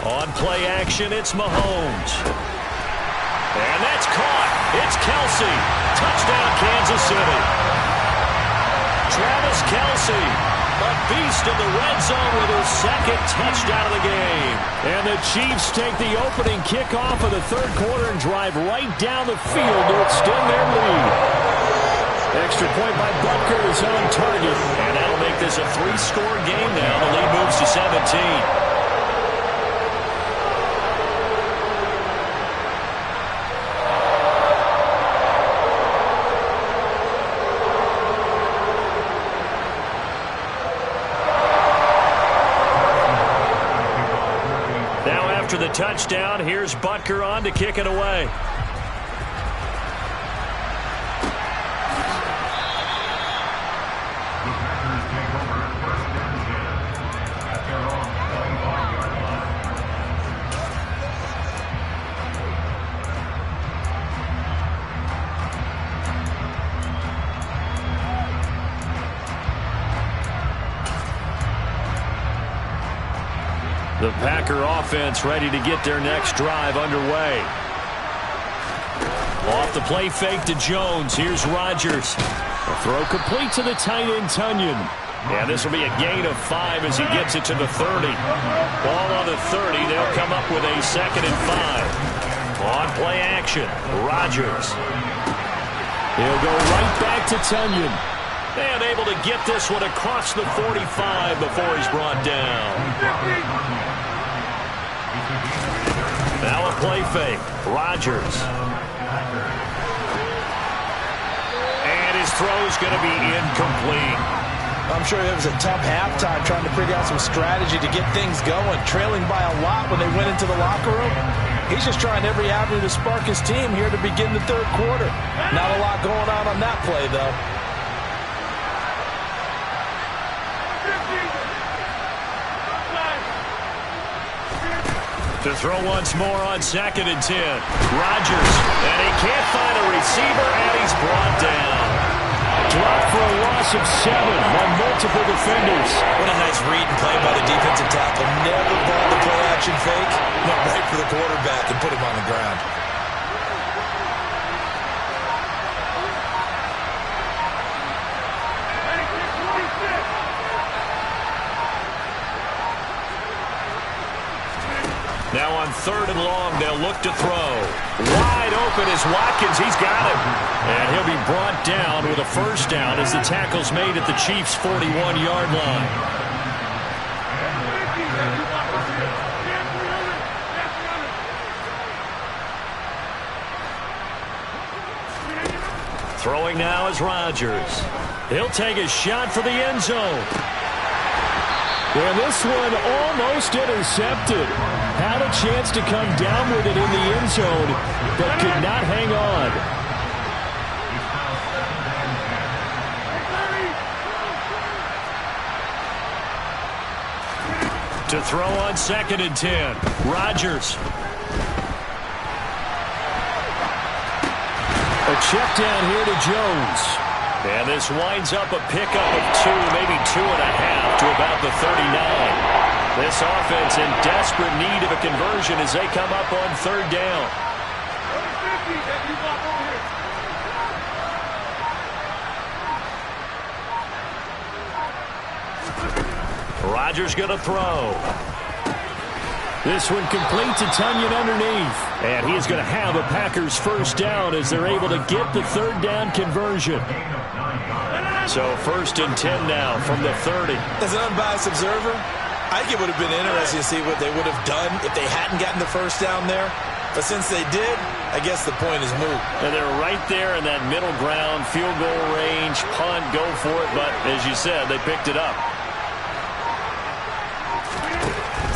On play action, it's Mahomes. And that's caught. It's Kelsey. Touchdown, Kansas City. Travis Kelsey, a beast in the red zone with his 2nd touchdown of the game. And the Chiefs take the opening kickoff of the third quarter and drive right down the field to extend their lead. Extra point by Butker is on target. And that'll make this a 3-score game now. The lead moves to 17. Now after the touchdown, here's Butker on to kick it away. The Packer offense ready to get their next drive underway. Off the play fake to Jones. Here's Rodgers. A throw complete to the tight end, Tunyon. And this will be a gain of 5 as he gets it to the 30. Ball on the 30. They'll come up with a 2nd and 5. On play action, Rodgers. He'll go right back to Tunyon. And able to get this one across the 45 before he's brought down. Now a play fake. Rodgers. And his throw's going to be incomplete. I'm sure it was a tough halftime trying to figure out some strategy to get things going. Trailing by a lot when they went into the locker room. He's just trying every avenue to spark his team here to begin the third quarter. Not a lot going on that play, though. To throw once more on 2nd and 10. Rodgers, and he can't find a receiver, and he's brought down. Dropped for a loss of 7 on multiple defenders. What a nice read and play by the defensive tackle. Never brought the play-action fake. Went right for the quarterback and put him on the ground. Now on 3rd and long, they'll look to throw. Wide open is Watkins. He's got him. And he'll be brought down with a first down as the tackle's made at the Chiefs' 41-yard line. Throwing now is Rodgers. He'll take a shot for the end zone. And this one almost intercepted. Had a chance to come down with it in the end zone, but could not hang on. To throw on 2nd and 10. Rodgers. A check down here to Jones. And this winds up a pickup of 2, maybe 2.5 to about the 39. This offense in desperate need of a conversion as they come up on 3rd down. Rodgers going to throw. This one complete to Tonyan underneath. And he is going to have a Packers first down as they're able to get the 3rd down conversion. So 1st and 10 now from the 30. As an unbiased observer, I think it would have been interesting to see what they would have done if they hadn't gotten the first down there. But since they did, I guess the point is moot. And they're right there in that middle ground, field goal range, punt, go for it. But as you said, they picked it up.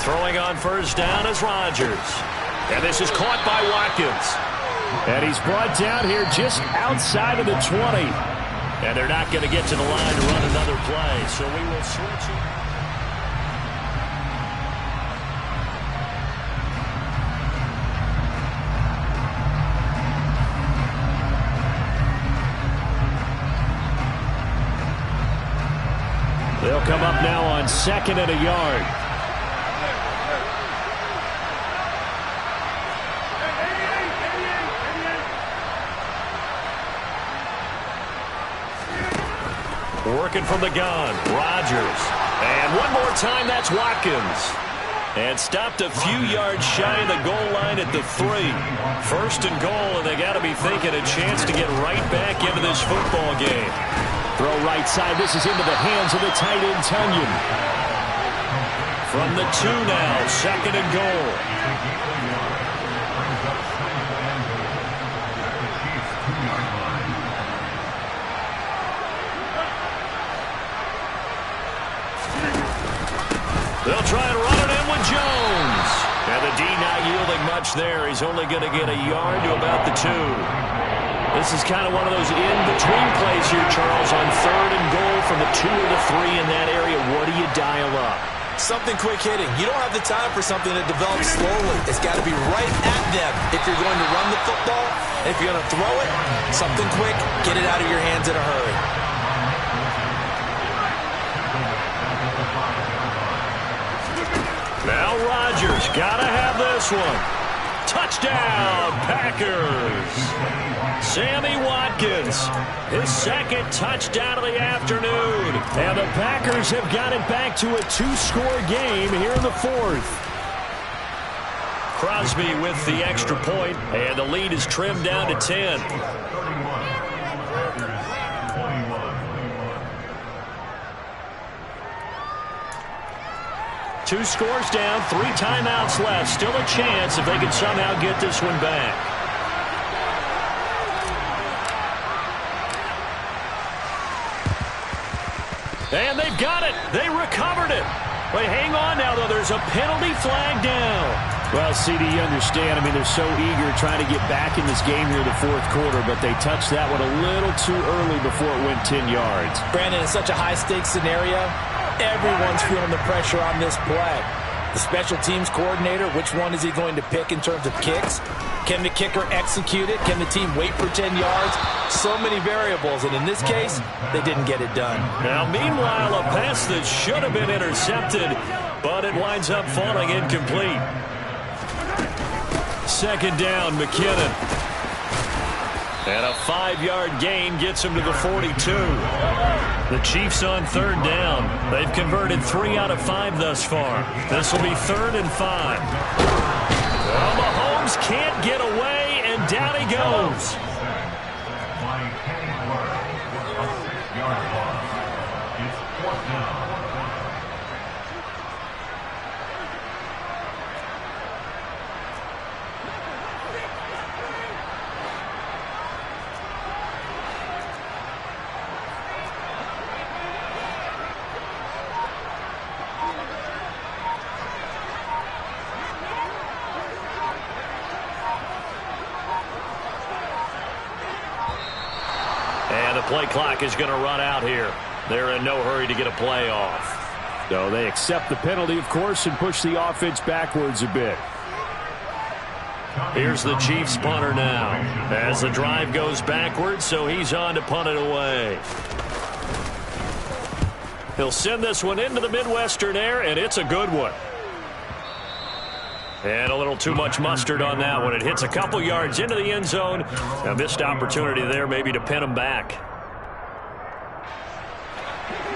Throwing on first down is Rodgers. And this is caught by Watkins. And he's brought down here just outside of the 20. And they're not going to get to the line to run another play. So we will switch it. They'll come up now on 2nd and a yard. Working from the gun, Rodgers. And one more time, that's Watkins. And stopped a few yards shy of the goal line at the 3. 1st and goal, and they got to be thinking a chance to get right back into this football game. Throw right side. This is into the hands of the tight end, Tonyan. From the 2 now, 2nd and goal. They'll try and run it in with Jones. And the D not yielding much there. He's only going to get a yard to about the 2. This is kind of one of those in-between plays here, Charles, on 3rd and goal from the 2 or the 3 in that area. What do you dial up? Something quick hitting. You don't have the time for something that develops slowly. It's got to be right at them if you're going to run the football. And if you're going to throw it, something quick, get it out of your hands in a hurry. Now Rodgers, gotta have this one. Touchdown, Packers. Sammy Watkins, his 2nd touchdown of the afternoon. And the Packers have got it back to a 2-score game here in the 4th. Crosby with the extra point, and the lead is trimmed down to 10. Two scores down, 3 timeouts left. Still a chance if they can somehow get this one back. And they've got it. They recovered it. Wait, hang on now, though. There's a penalty flag down. Well, CD, you understand. I mean, they're so eager trying to get back in this game here in the 4th quarter, but they touched that one a little too early before it went 10 yards. Brandon, it's such a high-stakes scenario. Everyone's feeling the pressure on this play. The special teams coordinator, which one is he going to pick in terms of kicks? Can the kicker execute it? Can the team wait for 10 yards? So many variables, and in this case, they didn't get it done. Now, meanwhile, a pass that should have been intercepted, but it winds up falling incomplete. Second down, McKinnon. And a 5-yard gain gets him to the 42. The Chiefs on third down. They've converted 3 out of 5 thus far. This will be 3rd and 5. Well, Mahomes can't get away, and down he goes. By Kenny Clark, a 6-yard loss. It's 4th down. And the play clock is going to run out here. They're in no hurry to get a play off. So they accept the penalty, of course, and push the offense backwards a bit. Here's the Chiefs punter now as the drive goes backwards, so he's on to punt it away. He'll send this one into the Midwestern air, and it's a good one. And a little too much mustard on that one. It hits a couple yards into the end zone. A missed opportunity there maybe to pin him back.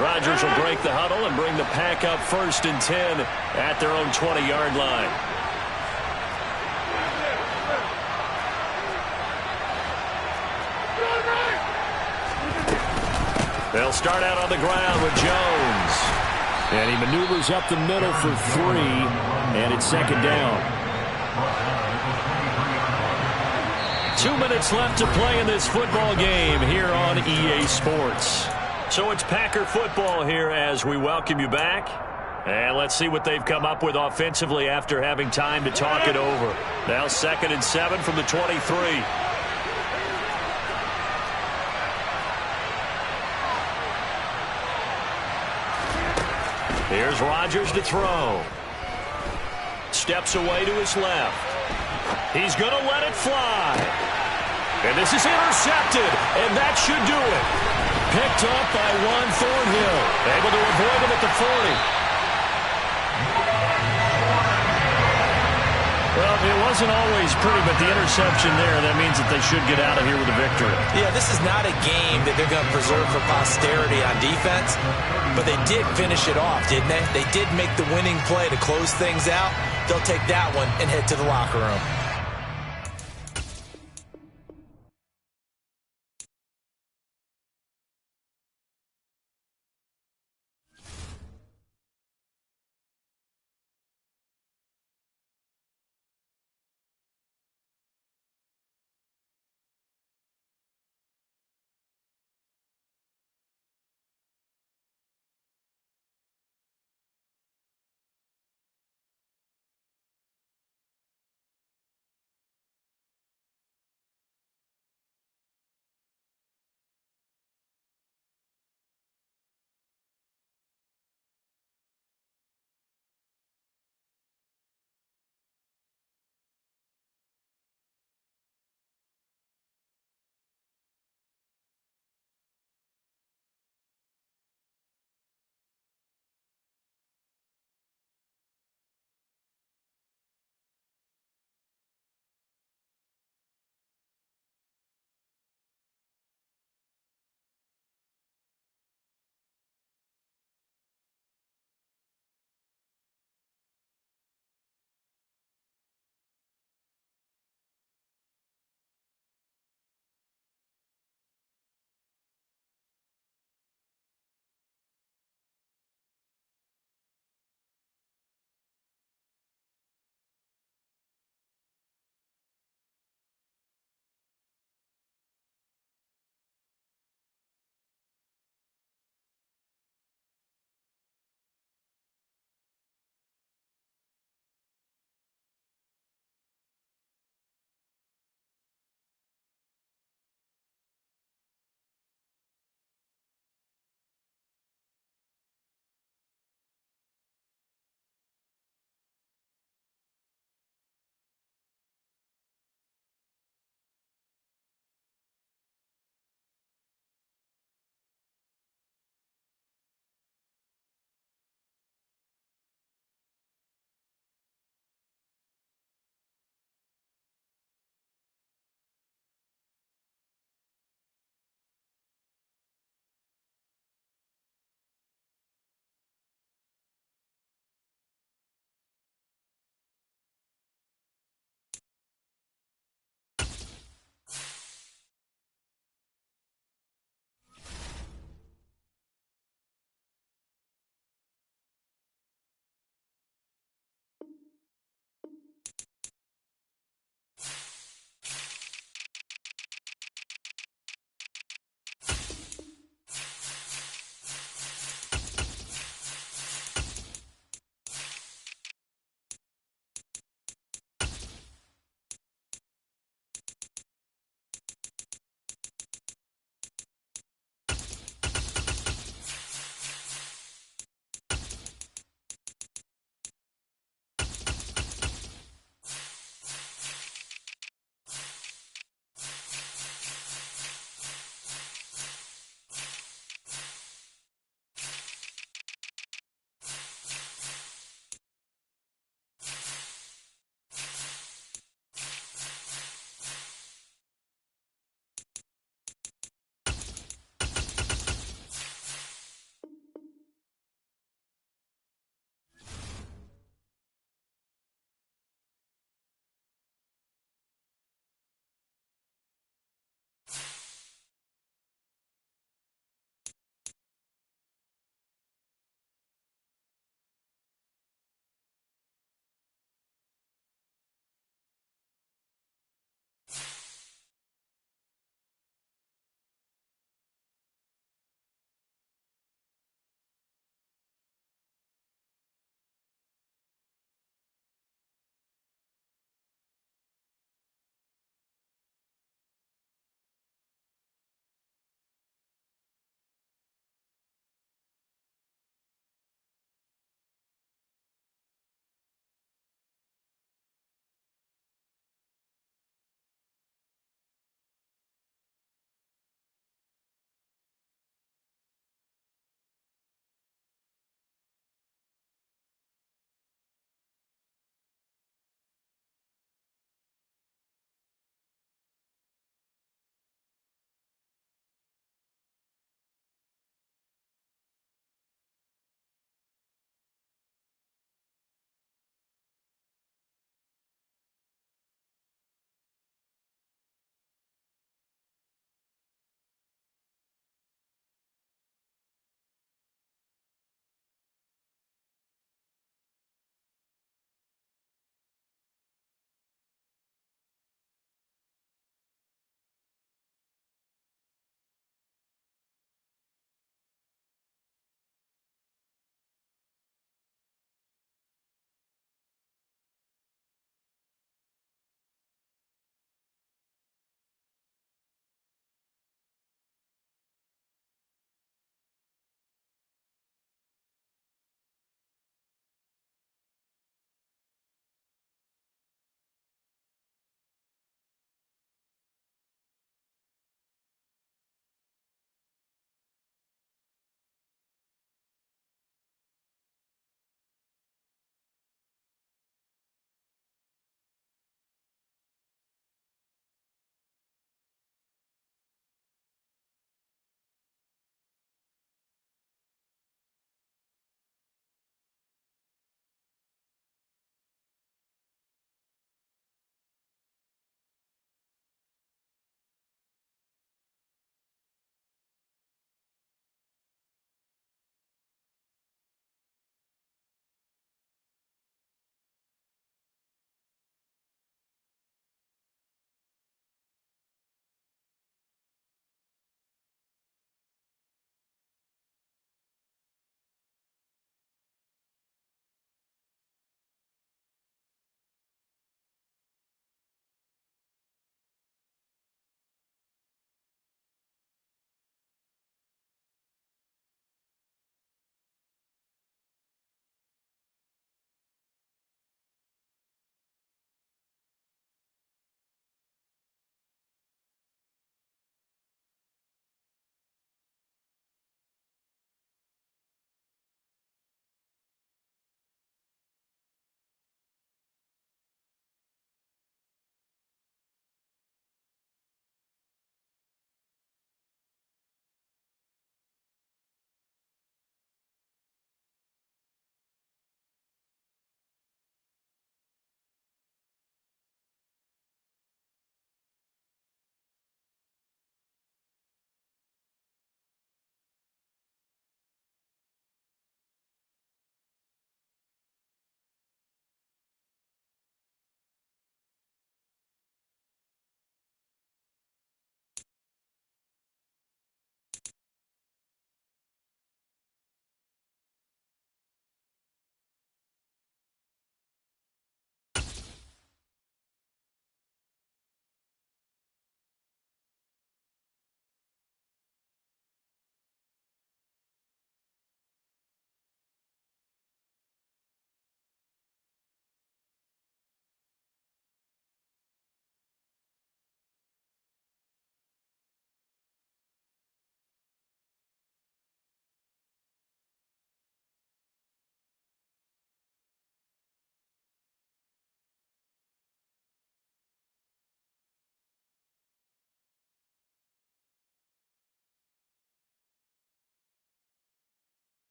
Rodgers will break the huddle and bring the pack up 1st and 10 at their own 20-yard line. They'll start out on the ground with Jones. And he maneuvers up the middle for 3, and it's 2nd down. 2 minutes left to play in this football game here on EA Sports. So it's Packer football here as we welcome you back. And let's see what they've come up with offensively after having time to talk it over. Now 2nd and 7 from the 23. Here's Rodgers to throw. Steps away to his left. He's going to let it fly. And this is intercepted, and that should do it. Picked up by Juan Thornhill. Able to avoid him at the 40. Well, it wasn't always pretty, but the interception there, that means that they should get out of here with a victory. Yeah, this is not a game that they're going to preserve for posterity on defense, but they did finish it off, didn't they? They did make the winning play to close things out. They'll take that one and head to the locker room.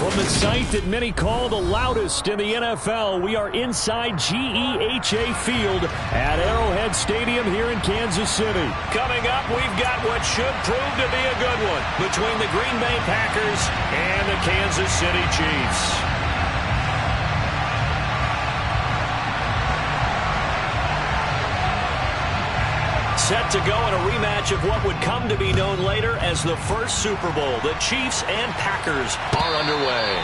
From the site that many call the loudest in the NFL, we are inside GEHA Field at Arrowhead Stadium here in Kansas City. Coming up, we've got what should prove to be a good one between the Green Bay Packers and the Kansas City Chiefs. Set to go in a rematch of what would come to be known later as the first Super Bowl. The Chiefs and Packers are underway.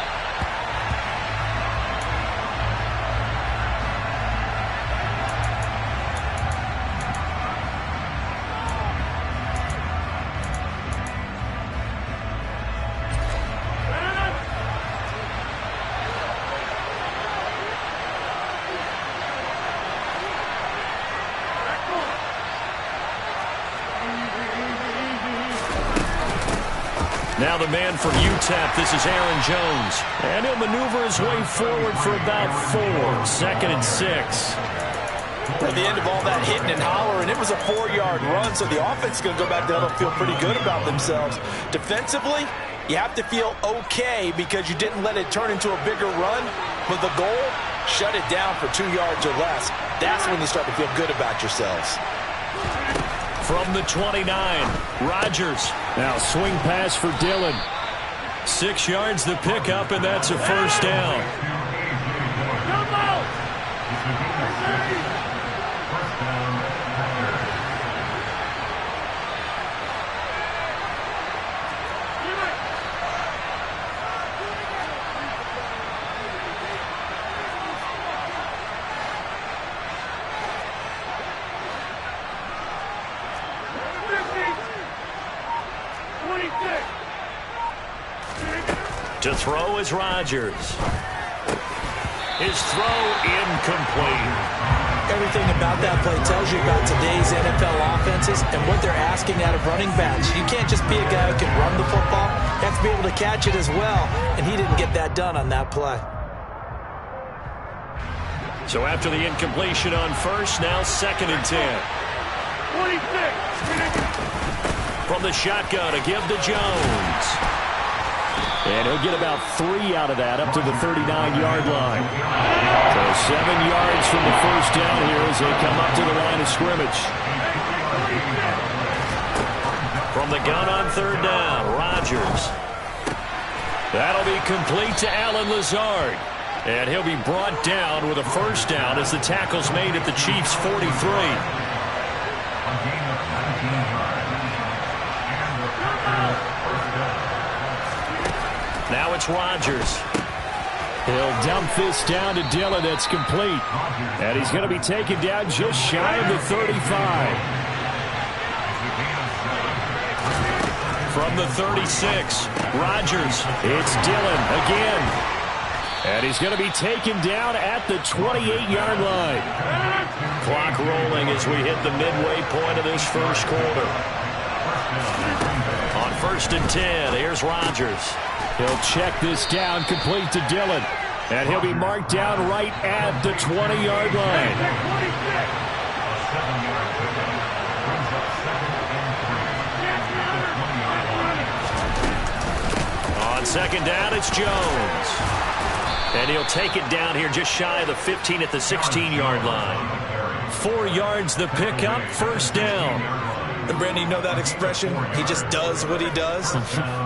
Now the man from UTEP, this is Aaron Jones. And he'll maneuver his way forward for about 4. 2nd and 6. At the end of all that hitting and hollering, it was a 4-yard run, so the offense is going to go back down and feel pretty good about themselves. Defensively, you have to feel okay because you didn't let it turn into a bigger run. But the goal, shut it down for 2 yards or less. That's when you start to feel good about yourselves. From the 29, Rodgers. Now swing pass for Dillon. 6 yards the pickup, and that's a first down. To throw is Rodgers. His throw incomplete. Everything about that play tells you about today's NFL offenses and what they're asking out of running backs. You can't just be a guy who can run the football. You have to be able to catch it as well, and he didn't get that done on that play. So after the incompletion on first, now 2nd and 10. 26. From the shotgun to give to Jones. And he'll get about 3 out of that, up to the 39-yard line. So 7 yards from the first down here as they come up to the line of scrimmage. From the gun on 3rd down, Rodgers. That'll be complete to Allen Lazard. And he'll be brought down with a first down as the tackle's made at the Chiefs' 43. Now it's Rodgers. He'll dump this down to Dillon. That's complete. And he's going to be taken down just shy of the 35. From the 36, Rodgers. It's Dillon again. And he's going to be taken down at the 28-yard line. Clock rolling as we hit the midway point of this first quarter. On 1st and 10, here's Rodgers. He'll check this down, complete to Dillon. And he'll be marked down right at the 20-yard line. On 2nd down, it's Jones. And he'll take it down here just shy of the 15 at the 16-yard line. 4 yards the pickup, first down. And Brandon, you know that expression? He just does what he does.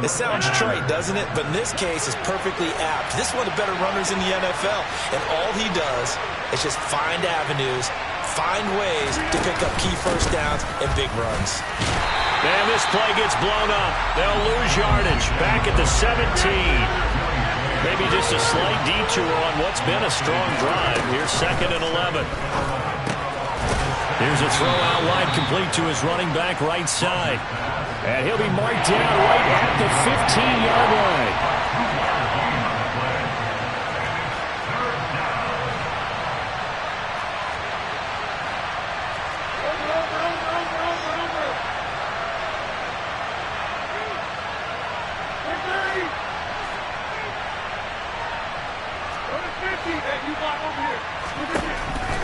It sounds trite, doesn't it? But in this case, it's perfectly apt. This is one of the better runners in the NFL. And all he does is just find avenues, find ways to pick up key first downs and big runs. And this play gets blown up. They'll lose yardage. Back at the 17. Maybe just a slight detour on what's been a strong drive. Here's 2nd and 11. Here's a throw out wide, complete to his running back right side. And he'll be marked down right at the 15-yard line.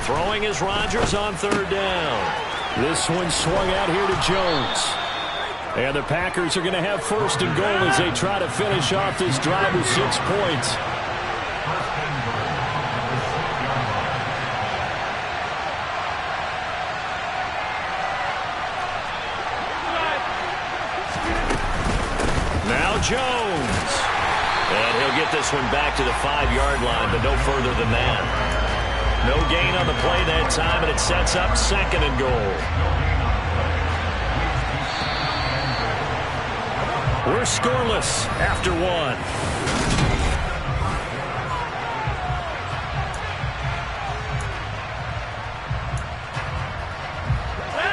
Throwing is Rodgers on 3rd down. This one swung out here to Jones. And the Packers are going to have first and goal as they try to finish off this drive with 6 points. Now Jones. And he'll get this one back to the 5-yard line, but no further than that. No gain on the play that time, and it sets up second and goal. We're scoreless after 1.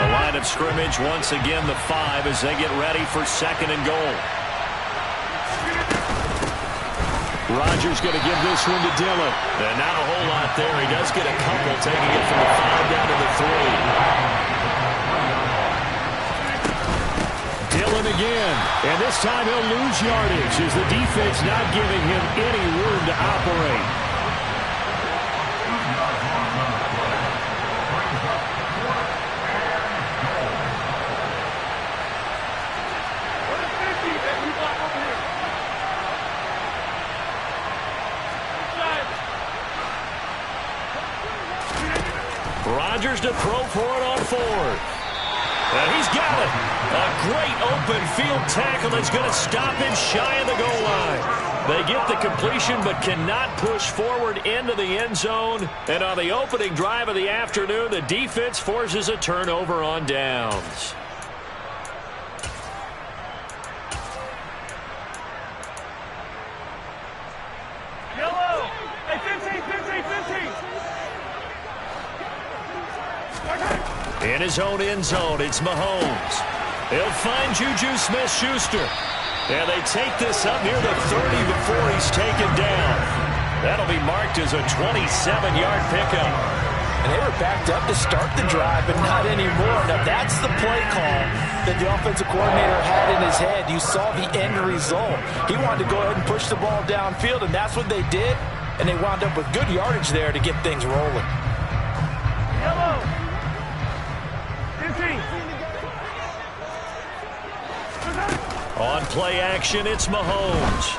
The line of scrimmage once again the 5 as they get ready for second and goal. Rodgers going to give this one to Dillon. And not a whole lot there. He does get a couple, taking it from the 5 down to the 3. Dillon again. And this time he'll lose yardage as the defense not giving him any room to operate. Rodgers to throw for it on 4th. And he's got it. A great open field tackle that's going to stop him shy of the goal line. They get the completion but cannot push forward into the end zone. And on the opening drive of the afternoon, the defense forces a turnover on downs. Yellow. Hey, 15, 15, 15. In his own end zone, it's Mahomes. He'll find Juju Smith-Schuster. And they take this up near the 30 before he's taken down. That'll be marked as a 27-yard pickup. And they were backed up to start the drive, but not anymore. Now, that's the play call that the offensive coordinator had in his head. You saw the end result. He wanted to go ahead and push the ball downfield, and that's what they did. And they wound up with good yardage there to get things rolling. Yellow. 15. On play action, it's Mahomes.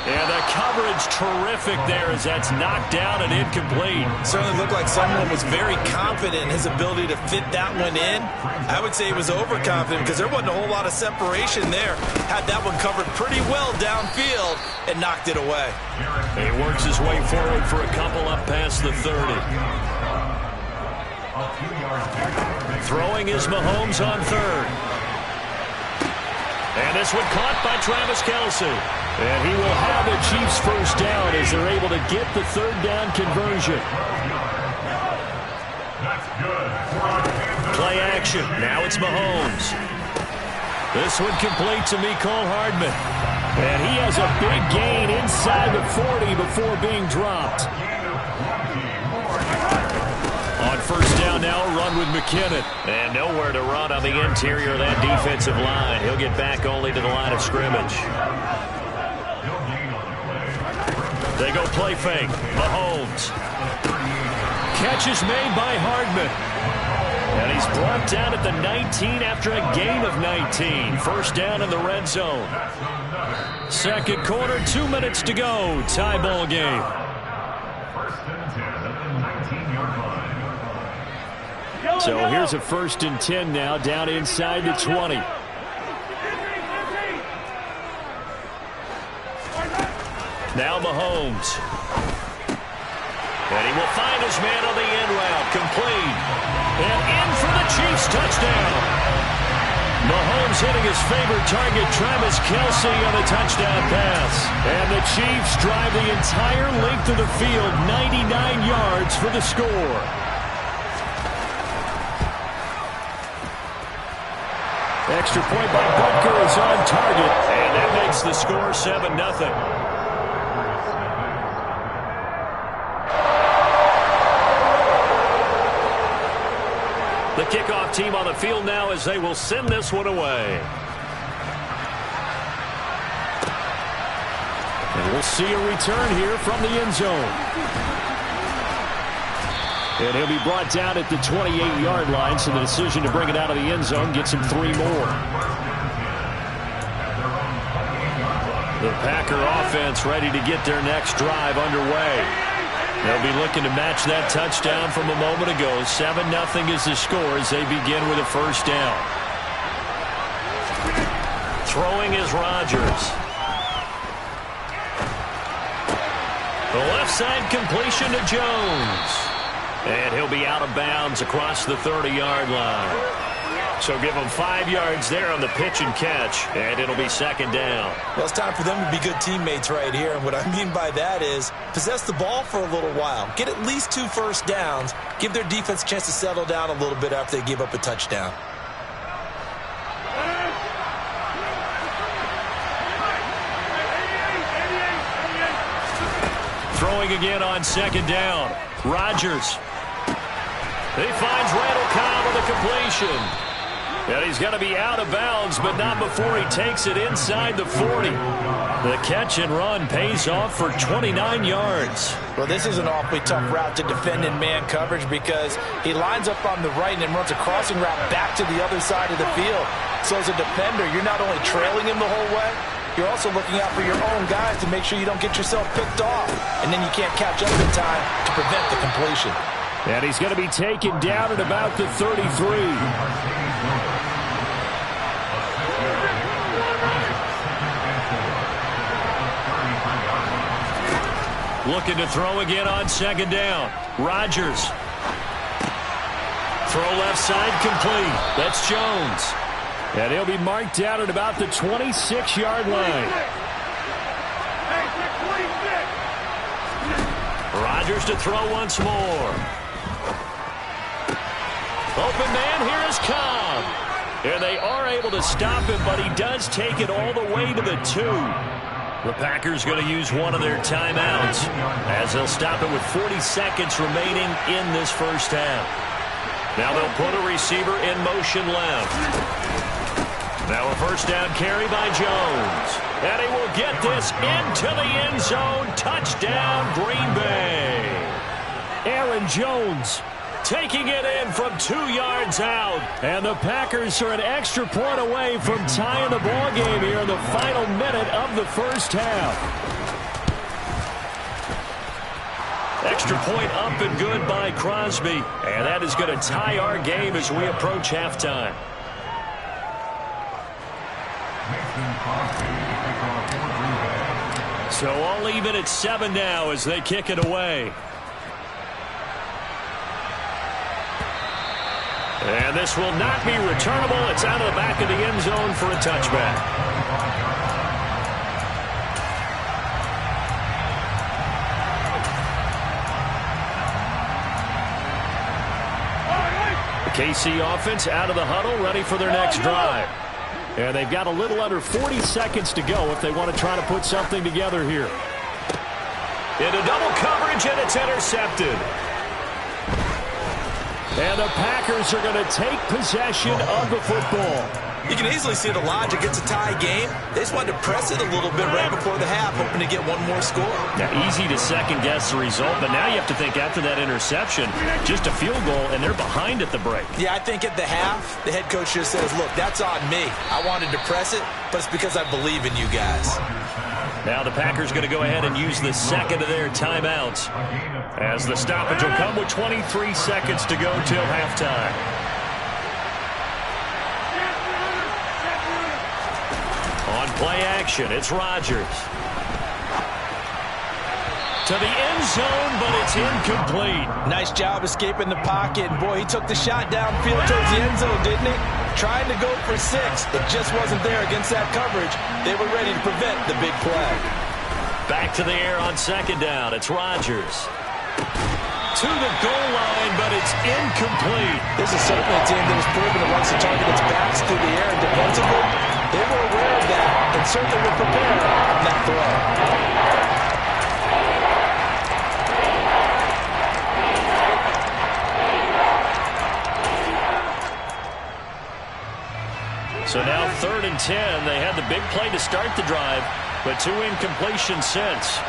And the coverage terrific there as that's knocked down and incomplete. Certainly looked like someone was very confident in his ability to fit that one in. I would say he was overconfident because there wasn't a whole lot of separation there. Had that one covered pretty well downfield and knocked it away. He works his way forward for a couple up past the 30. Throwing is Mahomes on 3rd. And this one caught by Travis Kelce. And he will have the Chiefs first down as they're able to get the 3rd down conversion. Play action. Now it's Mahomes. This one complete to Mecole Hardman. And he has a big gain inside the 40 before being dropped. On first down now, a run with McKinnon. And nowhere to run on the interior of that defensive line. He'll get back only to the line of scrimmage. They go play fake. Mahomes. Catch is made by Hardman. And he's brought down at the 19 after a gain of 19. First down in the red zone. Second quarter, 2 minutes to go. Tie ball game. So here's a 1st and 10 now, down inside the 20. Now Mahomes. And he will find his man on the end route. Complete. And in for the Chiefs touchdown. Mahomes hitting his favorite target, Travis Kelce, on the touchdown pass. And the Chiefs drive the entire length of the field, 99 yards for the score. Extra point by Butker is on target. And that makes the score 7-0. The kickoff team on the field now as they will send this one away. And we'll see a return here from the end zone. And he'll be brought down at the 28-yard line, so the decision to bring it out of the end zone gets him 3 more. The Packer offense ready to get their next drive underway. They'll be looking to match that touchdown from a moment ago. 7-0 is the score as they begin with a first down. Throwing is Rodgers. The left side completion to Jones. And he'll be out of bounds across the 30-yard line. So give them 5 yards there on the pitch and catch, and it'll be second down. Well, it's time for them to be good teammates right here. And what I mean by that is possess the ball for a little while. Get at least 2 first downs. Give their defense a chance to settle down a little bit after they give up a touchdown. Throwing again on second down. Rodgers. He finds Randall Cobb with a completion. And he's going to be out of bounds, but not before he takes it inside the 40. The catch and run pays off for 29 yards. Well, this is an awfully tough route to defend in man coverage because he lines up on the right and then runs a crossing route back to the other side of the field. So as a defender, you're not only trailing him the whole way, you're also looking out for your own guys to make sure you don't get yourself picked off. And then you can't catch up in time to prevent the completion. And he's going to be taken down at about the 33. Looking to throw again on second down. Rodgers. Throw left side complete. That's Jones. And he'll be marked down at about the 26-yard line. Rodgers to throw once more. Open man, here is Cobb. And they are able to stop him, but he does take it all the way to the 2. The Packers going to use one of their timeouts as they'll stop it with 40 seconds remaining in this first half. Now they'll put a receiver in motion left. Now a first down carry by Jones. And he will get this into the end zone. Touchdown, Green Bay. Aaron Jones taking it in from 2 yards out. And the Packers are an extra point away from tying the ball game here in the final minute of the first half. Extra point up and good by Crosby. And that is going to tie our game as we approach halftime. So all even at 7 now as they kick it away. And this will not be returnable. It's out of the back of the end zone for a touchback. The KC offense out of the huddle, ready for their next drive. And they've got a little under 40 seconds to go if they want to try to put something together here. Into double coverage, and it's intercepted. And the Packers are going to take possession of the football. You can easily see the logic. It's a tie game. They just wanted to press it a little bit right before the half, hoping to get one more score. Now, easy to second-guess the result, but now you have to think after that interception, just a field goal, and they're behind at the break. Yeah, I think at the half, the head coach just says, look, that's on me. I wanted to press it, but it's because I believe in you guys. Now the Packers going to go ahead and use the second of their timeouts as the stoppage will come with 23 seconds to go till halftime. On play action, it's Rodgers. To the end zone, but it's incomplete. Nice job escaping the pocket. Boy, he took the shot downfield towards the end zone, didn't he? Trying to go for 6. It just wasn't there against that coverage. They were ready to prevent the big play. Back to the air on second down. It's Rodgers. To the goal line, but it's incomplete. This is certainly a team that has proven it wants to target its backs through the air and defensively. They were aware of that and certainly were prepared on that throw. So now 3rd and 10. They had the big play to start the drive, but 2 incompletions since.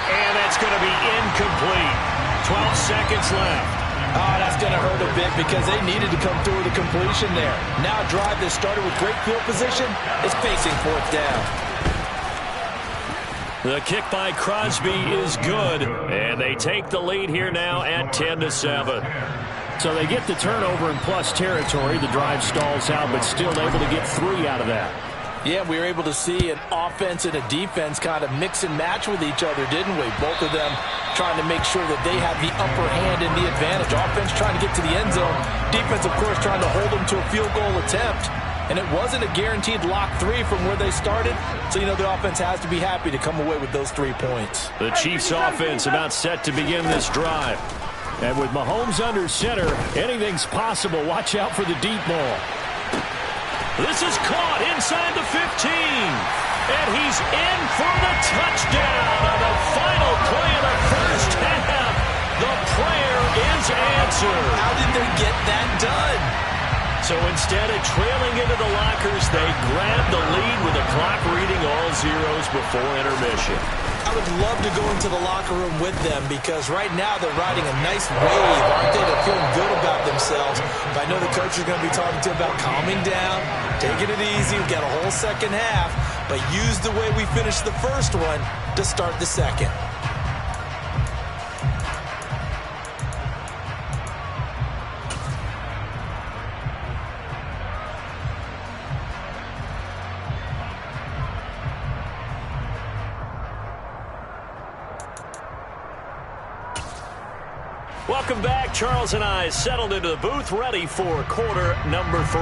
And that's going to be incomplete. 12 seconds left. Oh, that's going to hurt a bit because they needed to come through with a completion there. Now a drive that started with great field position is facing fourth down. The kick by Crosby is good, and they take the lead here now at 10-7. So they get the turnover in plus territory. The drive stalls out, but still able to get 3 out of that. Yeah, we were able to see an offense and a defense kind of mix and match with each other, didn't we? Both of them trying to make sure that they have the upper hand and the advantage. Offense trying to get to the end zone. Defense, of course, trying to hold them to a field goal attempt. And it wasn't a guaranteed lock 3 from where they started. So, you know, the offense has to be happy to come away with those 3 points. The Chiefs offense about set to begin this drive. And with Mahomes under center, anything's possible. Watch out for the deep ball. This is caught inside the 15. And he's in for the touchdown on the final play of the first half. The prayer is answered. How did they get that done? So instead of trailing into the lockers, they grab the lead with the clock reading all zeros before intermission. I would love to go into the locker room with them because right now they're riding a nice wave, aren't they? They're feeling good about themselves. But I know the coach is going to be talking to them about calming down, taking it easy. We've got a whole second half, but use the way we finished the first one to start the second. Welcome back. Charles and I settled into the booth, ready for quarter number 3.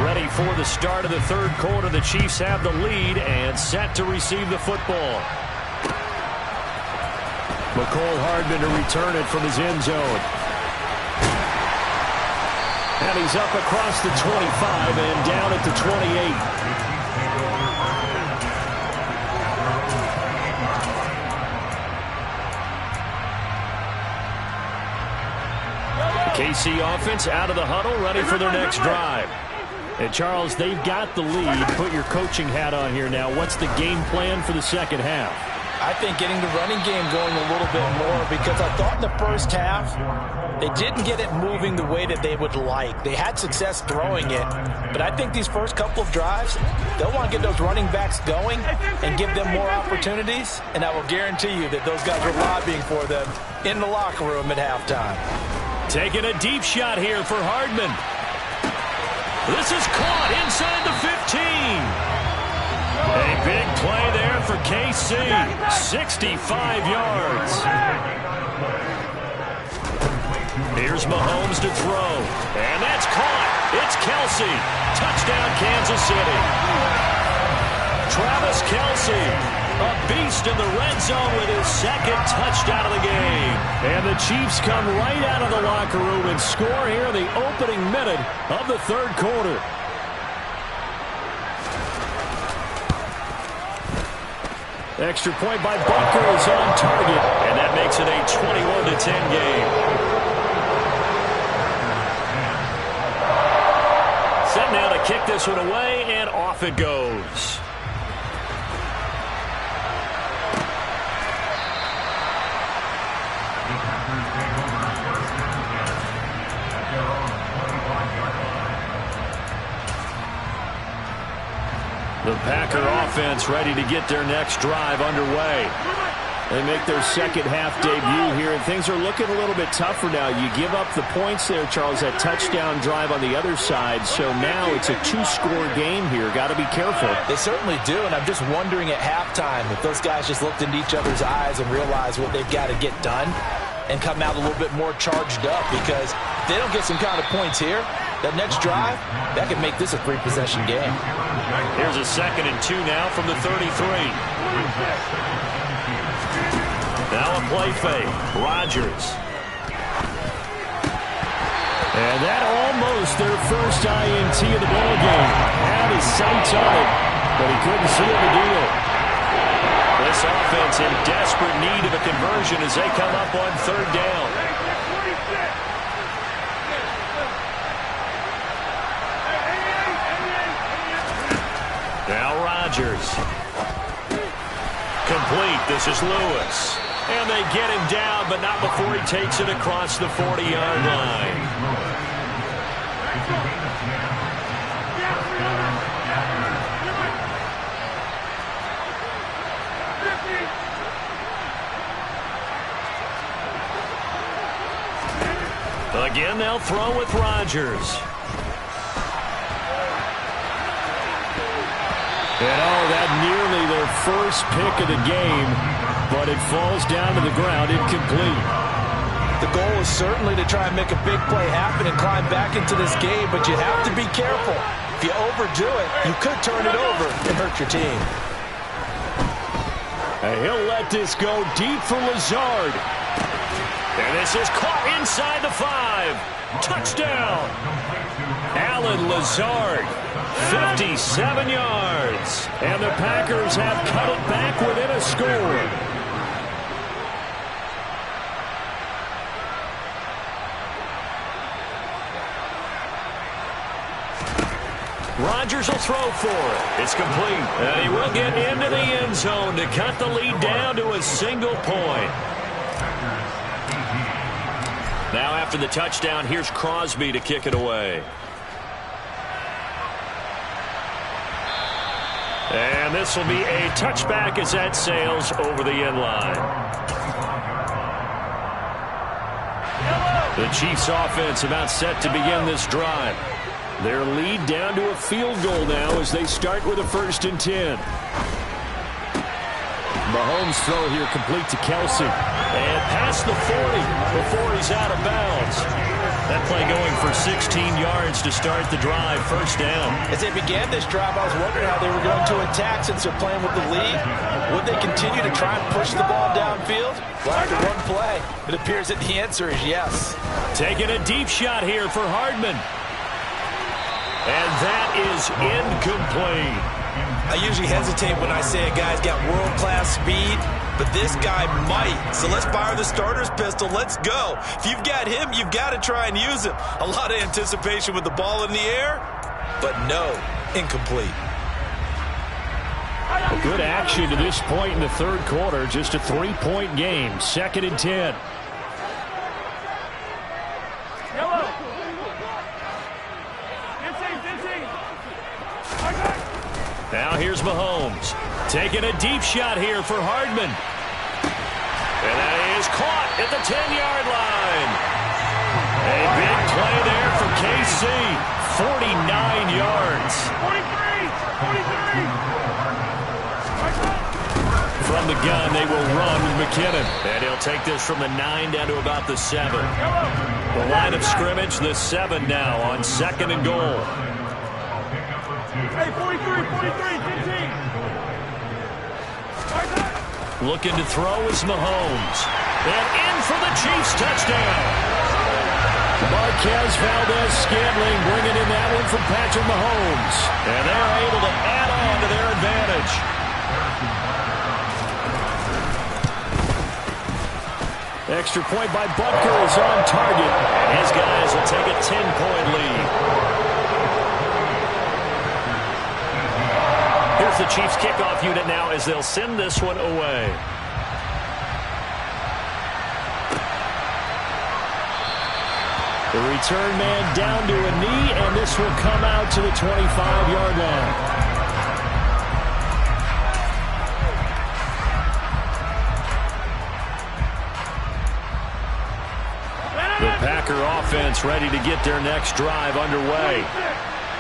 Ready for the start of the third quarter. The Chiefs have the lead and set to receive the football. McCole Hardman to return it from his end zone. And he's up across the 25 and down at the 28. KC offense out of the huddle, ready for their next drive. And Charles, they've got the lead. Put your coaching hat on here now. What's the game plan for the second half? I think getting the running game going a little bit more because I thought in the first half they didn't get it moving the way that they would like. They had success throwing it, but I think these first couple of drives, they'll want to get those running backs going and give them more opportunities, and I will guarantee you that those guys were lobbying for them in the locker room at halftime. Taking a deep shot here for Hardman. This is caught inside the 15. A big play there for KC. 65 yards. Here's Mahomes to throw. And that's caught. It's Kelce. Touchdown, Kansas City. Travis Kelce, a beast in the red zone with his second touchdown of the game. And the Chiefs come right out of the locker room and score here in the opening minute of the third quarter. Extra point by Butker is on target. And that makes it a 21-10 game. Set now to kick this one away, and off it goes. The Packer offense ready to get their next drive underway. They make their second half debut here, and things are looking a little bit tougher now. You give up the points there, Charles, that touchdown drive on the other side. So now it's a 2-score game here. Got to be careful. They certainly do, and I'm just wondering at halftime if those guys just looked into each other's eyes and realized what they've got to get done and come out a little bit more charged up, because if they don't get some kind of points here, that next drive, that could make this a 3-possession game. Here's a 2nd and 2 now from the 33. Now a play fake. Rodgers. And that almost their first INT of the ballgame. Had his sights on it, but he couldn't seal the deal. This offense in desperate need of a conversion as they come up on 3rd down. Now Rodgers. complete. This is Lewis. And they get him down, but not before he takes it across the 40-yard line. Again, they'll throw with Rodgers. And that nearly their first pick of the game, but it falls down to the ground incomplete. The goal is certainly to try and make a big play happen and climb back into this game, but you have to be careful. If you overdo it, you could turn it over and hurt your team. And he'll let this go deep for Lazard. And this is caught inside the 5. Touchdown. Allen Lazard, 57 yards. And the Packers have cut it back within a score. Rodgers will throw for it. It's complete. And he will get into the end zone to cut the lead down to a single point. Now after the touchdown, here's Crosby to kick it away. And this will be a touchback as that sails over the end line. The Chiefs offense about set to begin this drive. Their lead down to a field goal now as they start with a 1st and 10. Mahomes throw here complete to Kelsey. And past the 40 before he's out of bounds. That play going for 16 yards to start the drive. 1st down. As they began this drive, I was wondering how they were going to attack since they're playing with the lead. Would they continue to try and push the ball downfield? Well, after one play, it appears that the answer is yes. Taking a deep shot here for Hardman. And that is incomplete. I usually hesitate when I say a guy's got world-class speed, but this guy might. So let's fire the starter's pistol. Let's go. If you've got him, you've got to try and use him. A lot of anticipation with the ball in the air, but no, incomplete. Good action to this point in the 3rd quarter. Just a 3-point game. 2nd and 10. Now here's Mahomes. Taking a deep shot here for Hardman. And that is caught at the 10-yard line. A big play there for KC. 49 yards. 43. From the gun, they will run with McKinnon. And he'll take this from the 9 down to about the 7. The line of scrimmage, the 7 now on 2nd and goal. Hey, 43, 15. Looking to throw is Mahomes. And in for the Chiefs touchdown. Marquez Valdez-Scantling bringing in that one from Patrick Mahomes. And they're able to add on to their advantage. Extra point by Butker is on target. His guys will take a 10-point lead. Here's the Chiefs kickoff unit now as they'll send this one away. The return man down to a knee, and this will come out to the 25-yard line. The Packer offense ready to get their next drive underway.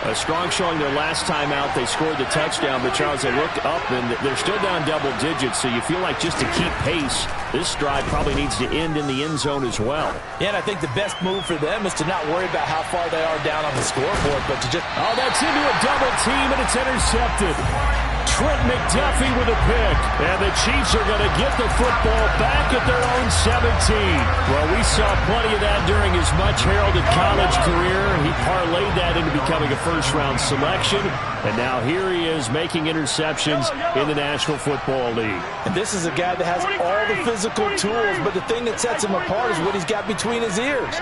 A strong showing their last time out. They scored the touchdown, but Charles, they looked up, and they're still down double digits, so you feel like just to keep pace, this drive probably needs to end in the end zone as well. Yeah, and I think the best move for them is to not worry about how far they are down on the scoreboard, but to just... Oh, that's into a double team, and it's intercepted. Trent McDuffie with a pick. And the Chiefs are going to get the football back at their own 17. Well, we saw plenty of that during his much-heralded college career. He parlayed that into becoming a first-round selection. And now here he is making interceptions in the National Football League. And this is a guy that has all the physical tools, but the thing that sets him apart is what he's got between his ears.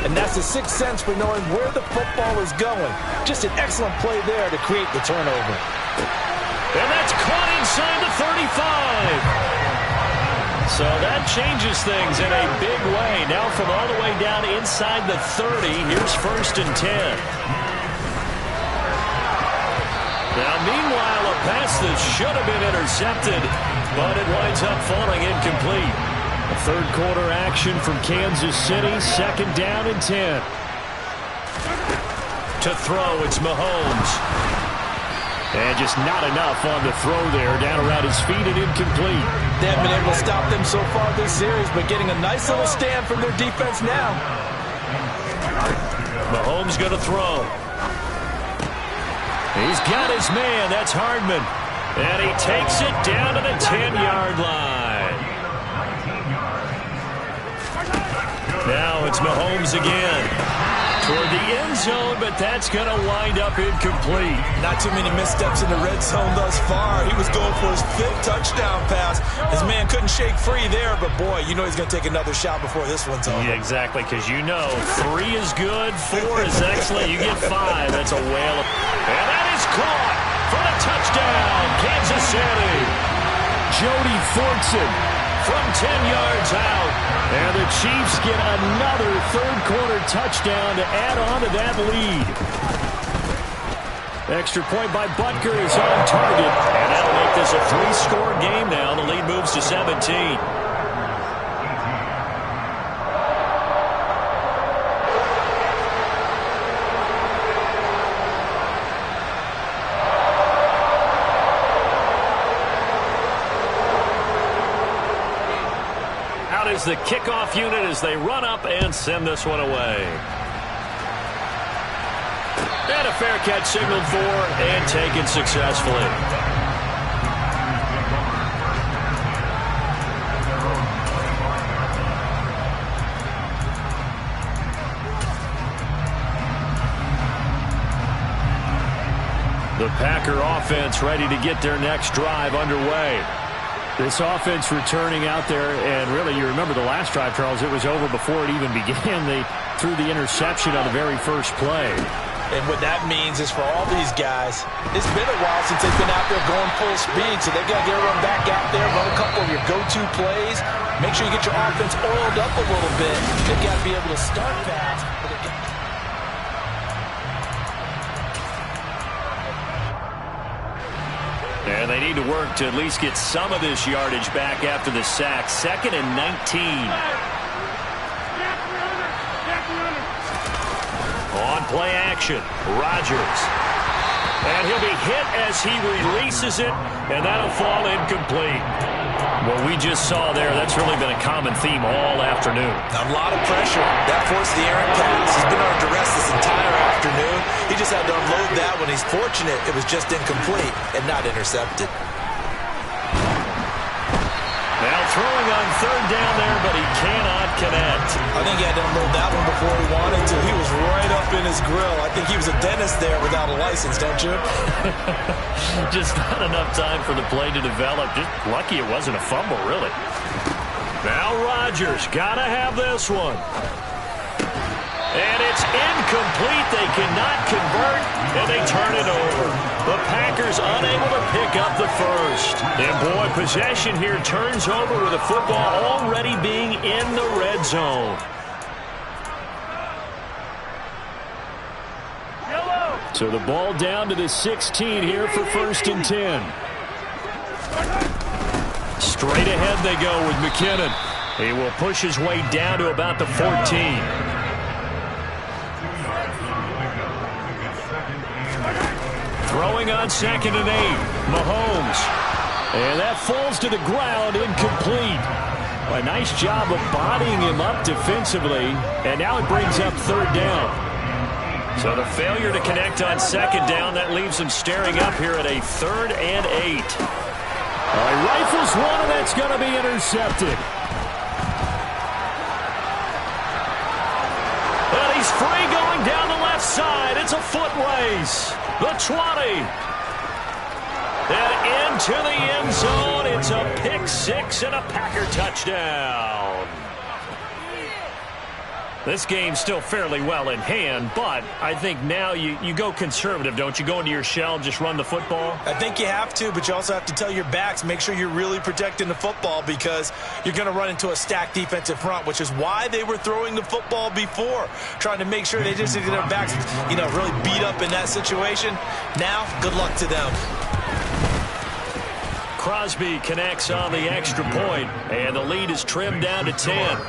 And that's the sixth sense for knowing where the football is going. Just an excellent play there to create the turnover. And that's caught inside the 35. So that changes things in a big way. Now from all the way down inside the 30, here's 1st and 10. Now, meanwhile, a pass that should have been intercepted, but it winds up falling incomplete. A third quarter action from Kansas City, 2nd down and 10. To throw, it's Mahomes. And just not enough on the throw there. Down around his feet and incomplete. They haven't been able to stop them so far this series, but getting a nice little stand from their defense now. Mahomes going to throw. He's got his man. That's Hardman. And he takes it down to the 10-yard line. Now it's Mahomes again. Toward the end zone, but that's going to wind up incomplete. Not too many missteps in the red zone thus far. He was going for his 5th touchdown pass. His man couldn't shake free there, but boy, you know he's going to take another shot before this one's over. Yeah, exactly, because you know 3 is good, 4 is excellent. You get 5. That's a whale. And that is caught for a touchdown, Kansas City. Jody Fortson from 10 yards out. And the Chiefs get another third-quarter touchdown to add on to that lead. Extra point by Butker is on target. And that'll make this a 3-score game now. The lead moves to 17. Is the kickoff unit as they run up and send this one away. And a fair catch signaled for and taken successfully. The Packer offense ready to get their next drive underway. This offense returning out there, and really, you remember the last drive, Charles, it was over before it even began. They threw the interception on the very first play. And what that means is for all these guys, it's been a while since they've been out there going full speed, so they've got to get everyone back out there, run a couple of your go-to plays, make sure you get your offense oiled up a little bit. They've got to be able to start fast. And they need to work to at least get some of this yardage back after the sack. 2nd and 19. On play action, Rodgers. And he'll be hit as he releases it, and that'll fall incomplete. What we just saw there, that's really been a common theme all afternoon. A lot of pressure. That forced the errant pass. He's been under duress this entire afternoon. He just had to unload that one. He's fortunate it was just incomplete and not intercepted. Now throwing on 3rd down there, but he cannot connect. I think he had to unload that one before he wanted to. He was right up in his grill. I think he was a dentist there without a license, don't you? Just not enough time for the play to develop. Just lucky it wasn't a fumble, really. Now Rodgers, gotta have this one. And it's incomplete. They cannot convert, and they turn it over. The Packers unable to pick up the first. And boy, possession here turns over with the football already being in the red zone. So the ball down to the 16 here for 1st and 10. Straight ahead they go with McKinnon. He will push his way down to about the 14. Throwing on 2nd and 8. Mahomes. And that falls to the ground, incomplete. A nice job of bodying him up defensively. And now it brings up 3rd down. So the failure to connect on 2nd down, that leaves him staring up here at a 3rd and 8. Rifles one, and that's going to be intercepted. And he's free going down the left side. It's a foot race. The 20. And into the end zone. It's a pick 6 and a Packer touchdown. This game's still fairly well in hand, but I think now you go conservative, don't you? Go into your shell, just run the football? I think you have to, but you also have to tell your backs, make sure you're really protecting the football because you're going to run into a stacked defensive front, which is why they were throwing the football before, trying to make sure they just get their backs, really beat up in that situation. Now, good luck to them. Crosby connects on the extra point, and the lead is trimmed down to 10.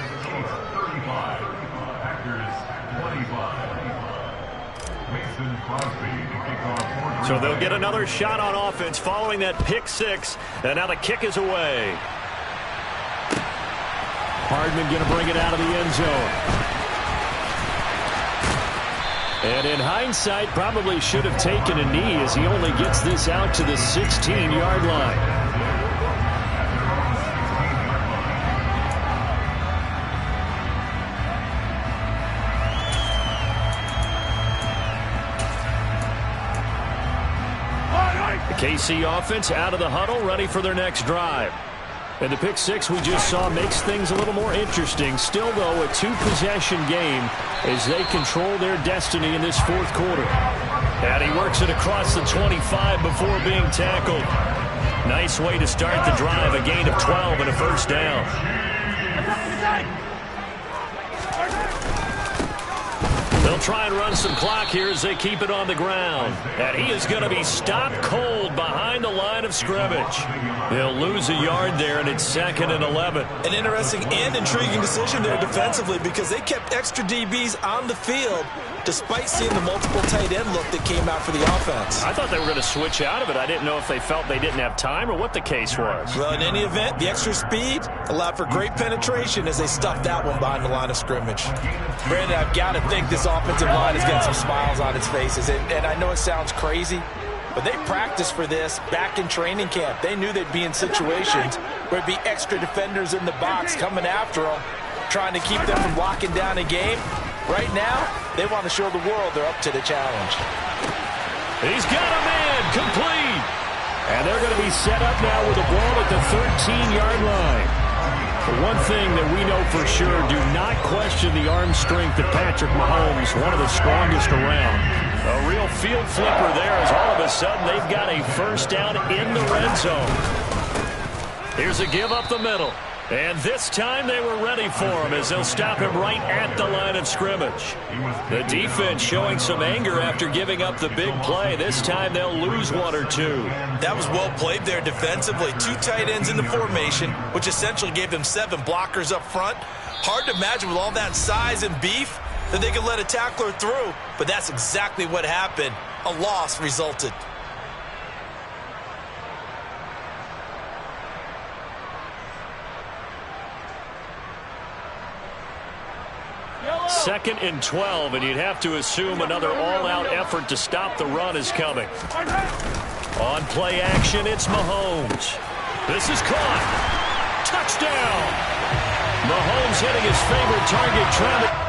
So they'll get another shot on offense following that pick six, and now the kick is away. Hardman going to bring it out of the end zone. And in hindsight, probably should have taken a knee as he only gets this out to the 16-yard line. KC offense out of the huddle, ready for their next drive. And the pick six we just saw makes things a little more interesting. Still, though, a two-possession game as they control their destiny in this fourth quarter. And he works it across the 25 before being tackled. Nice way to start the drive, a gain of 12 and a first down. They'll try and run some clock here as they keep it on the ground. And he is going to be stopped cold behind the line of scrimmage. They'll lose a yard there, and it's 2nd and 11. An interesting and intriguing decision there defensively because they kept extra DBs on the field despite seeing the multiple tight end look that came out for the offense. I thought they were going to switch out of it. I didn't know if they felt they didn't have time or what the case was. Well, in any event, the extra speed allowed for great penetration as they stuffed that one behind the line of scrimmage. Brandon, I've got to think this offensive line has got some smiles on its faces. And I know it sounds crazy, but they practiced for this back in training camp. They knew they'd be in situations where there'd be extra defenders in the box coming after them, trying to keep them from locking down a game. Right now, they want to show the world they're up to the challenge. He's got a man complete. And they're going to be set up now with a ball at the 13-yard line. The one thing that we know for sure, do not question the arm strength of Patrick Mahomes, one of the strongest around. A real field flipper there as all of a sudden they've got a first down in the red zone. Here's a give up the middle. And this time they were ready for him as they'll stop him right at the line of scrimmage. The defense showing some anger after giving up the big play. This time they'll lose one or two. That was well played there defensively. Two tight ends in the formation, which essentially gave them 7 blockers up front. Hard to imagine with all that size and beef that they could let a tackler through, but that's exactly what happened. A loss resulted. Second and 12, and you'd have to assume another all-out effort to stop the run is coming. On play action, it's Mahomes. This is caught. Touchdown! Mahomes hitting his favorite target, Travis.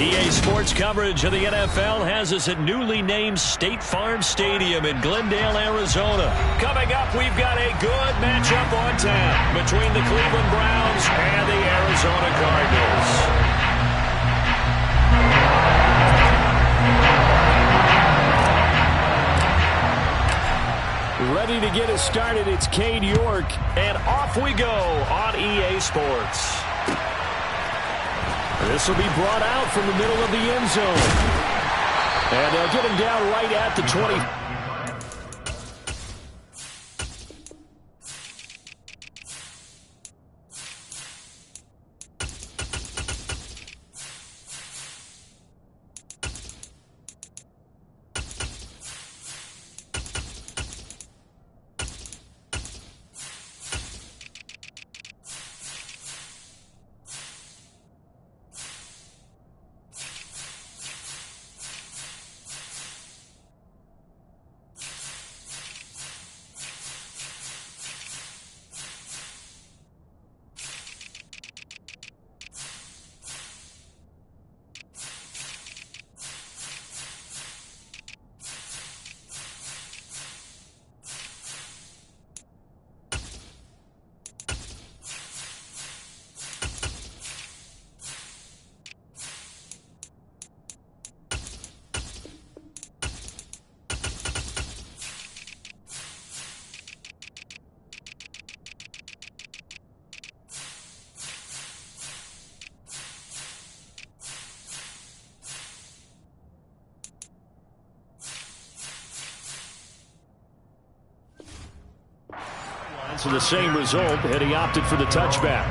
EA Sports coverage of the NFL has us at newly named State Farm Stadium in Glendale, Arizona. Coming up, we've got a good matchup on tap between the Cleveland Browns and the Arizona Cardinals. Ready to get us started, it's Cade York, and off we go on EA Sports. This will be brought out from the middle of the end zone. And they'll get him down right at the 20. To the same result, and he opted for the touchback.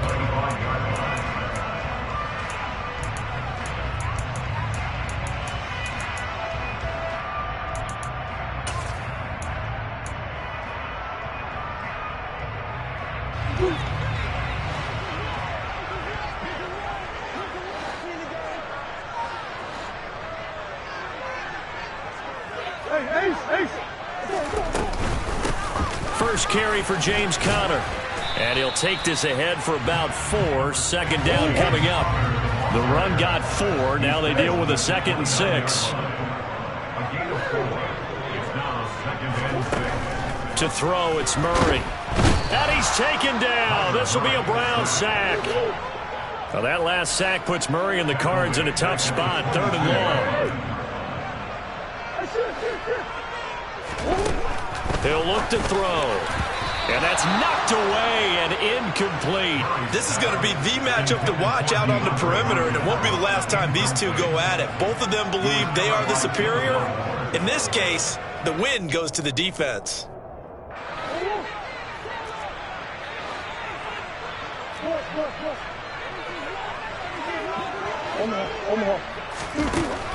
First carry for James Conner. And he'll take this ahead for about 4. Second down coming up. The run got 4. Now they deal with a 2nd and 6. A gain of 4. It's now 2nd and 6. To throw, it's Murray. And he's taken down. This will be a Brown sack. Well, that last sack puts Murray and the Cards in a tough spot. 3rd and long. He'll look to throw. And that's knocked away and incomplete. This is going to be the matchup to watch out on the perimeter, and it won't be the last time these two go at it. Both of them believe they are the superior. In this case, the win goes to the defense.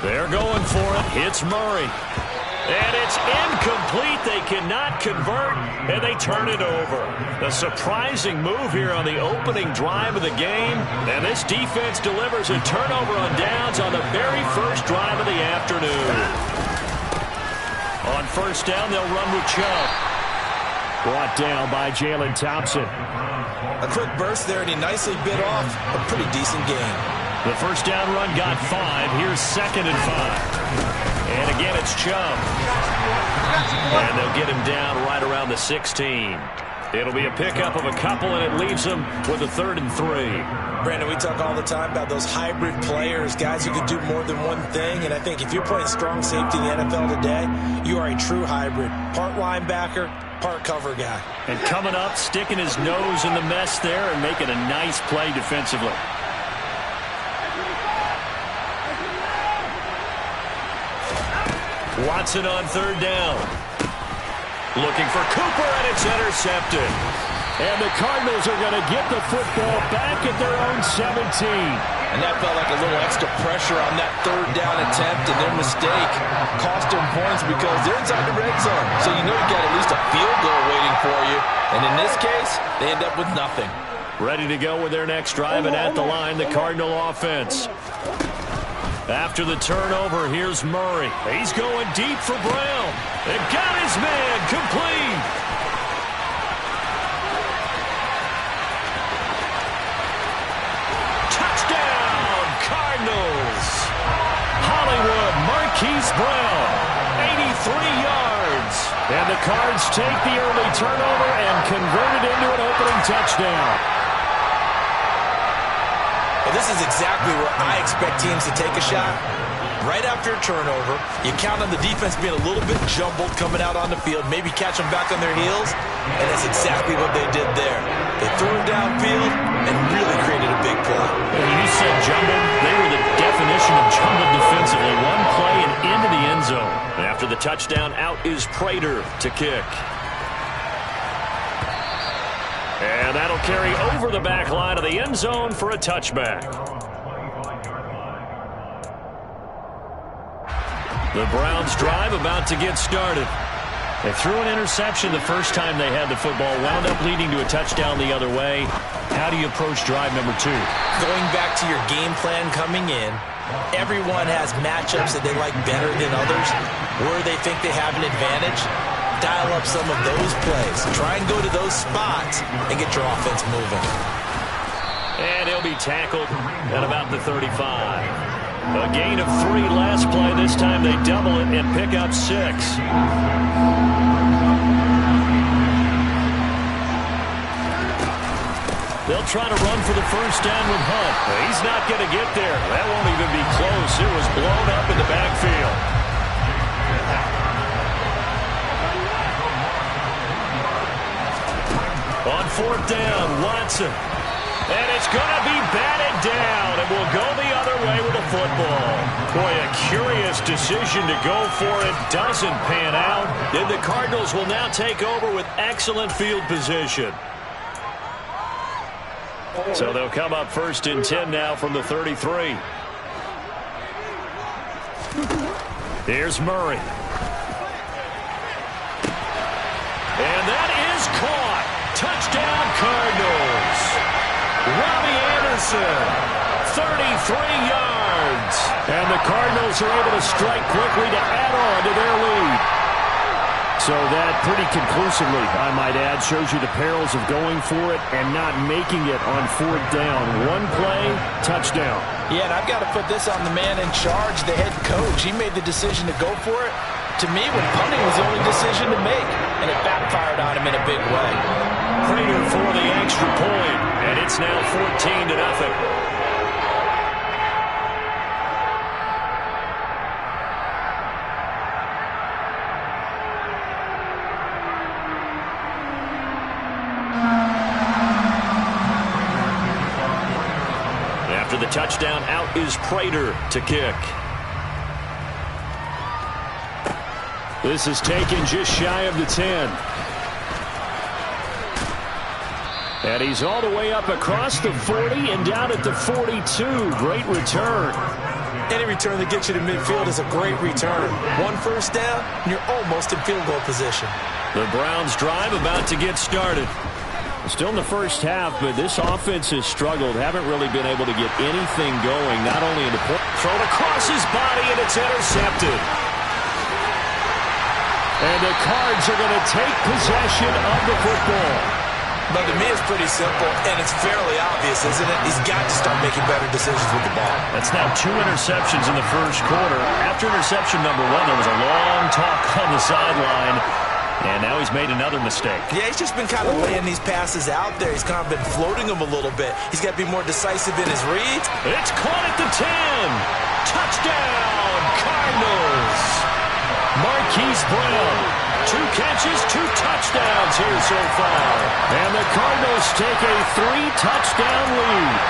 They're going for it. It's Murray. And it's incomplete. They cannot convert, and they turn it over. A surprising move here on the opening drive of the game. And this defense delivers a turnover on downs on the very first drive of the afternoon. On first down, they'll run with Chubb. Brought down by Jalen Thompson. A quick burst there, and he nicely bit off a pretty decent game. The first down run got 5. Here's 2nd and 5. And again, it's Chubb. And they'll get him down right around the 16. It'll be a pickup of a couple, and it leaves them with a 3rd and 3. Brandon, we talk all the time about those hybrid players, guys who can do more than one thing. And I think if you're playing strong safety in the NFL today, you are a true hybrid. Part linebacker, part cover guy. And coming up, sticking his nose in the mess there and making a nice play defensively. Watson on 3rd down. Looking for Cooper, and it's intercepted. And the Cardinals are going to get the football back at their own 17. And that felt like a little extra pressure on that 3rd down attempt, and their mistake cost them points because they're inside the red zone. So you know you got at least a field goal waiting for you. And in this case, they end up with nothing. Ready to go with their next drive, and at the line, the Cardinal offense. After the turnover, here's Murray. He's going deep for Brown. And got his man complete. Touchdown, Cardinals. Marquise Brown, 83 yards. And the Cards take the early turnover and convert it into an opening touchdown. Well, this is exactly where I expect teams to take a shot. Right after a turnover, you count on the defense being a little bit jumbled coming out on the field, maybe catch them back on their heels, and that's exactly what they did there. They threw it downfield and really created a big play. When you said jumbled, they were the definition of jumbled defensively. One play and into the end zone. And after the touchdown, out is Prater to kick. And that'll carry over the back line of the end zone for a touchback. The Browns drive about to get started. They threw an interception the first time they had the football, wound up leading to a touchdown the other way. How do you approach drive number 2? Going back to your game plan coming in, everyone has matchups that they like better than others, where they think they have an advantage. Dial up some of those plays. Try and go to those spots and get your offense moving. And he'll be tackled at about the 35. A gain of 3 last play. This time they double it and pick up 6. They'll try to run for the first down with Hunt. He's not going to get there. That won't even be close. It was blown up in the backfield. On 4th down, Watson. And it's going to be batted down, and we'll go the other way with the football. Boy, a curious decision to go for it. Doesn't pan out. And the Cardinals will now take over with excellent field position. So they'll come up 1st and 10 now from the 33. Here's Murray. And that is caught. Touchdown, Cardinals. Robbie Anderson, 33 yards. And the Cardinals are able to strike quickly to add on to their lead. So that pretty conclusively, I might add, shows you the perils of going for it and not making it on 4th down. One play, touchdown. Yeah, and I've got to put this on the man in charge, the head coach. He made the decision to go for it. To me, when punting was the only decision to make, and it backfired on him in a big way. Prater for the extra point, and it's now 14-0. After the touchdown, out is Prater to kick. This is taken just shy of the 10. And he's all the way up across the 40 and down at the 42. Great return. Any return that gets you to midfield is a great return. 1 first down, and you're almost in field goal position. The Browns drive about to get started. Still in the first half, but this offense has struggled. Haven't really been able to get anything going, not only in the point. Thrown across his body, and it's intercepted. And the Cards are going to take possession of the football. But to me, it's pretty simple, and it's fairly obvious, isn't it? He's got to start making better decisions with the ball. That's now 2 interceptions in the first quarter. After interception number 1, there was a long talk on the sideline, and now he's made another mistake. Yeah, he's just been kind of laying these passes out there. He's kind of been floating them a little bit. He's got to be more decisive in his reads. It's caught at the 10. Touchdown, Cardinals. Marquise Brown. 2 catches, 2 touchdowns here so far. And the Cardinals take a 3-touchdown lead.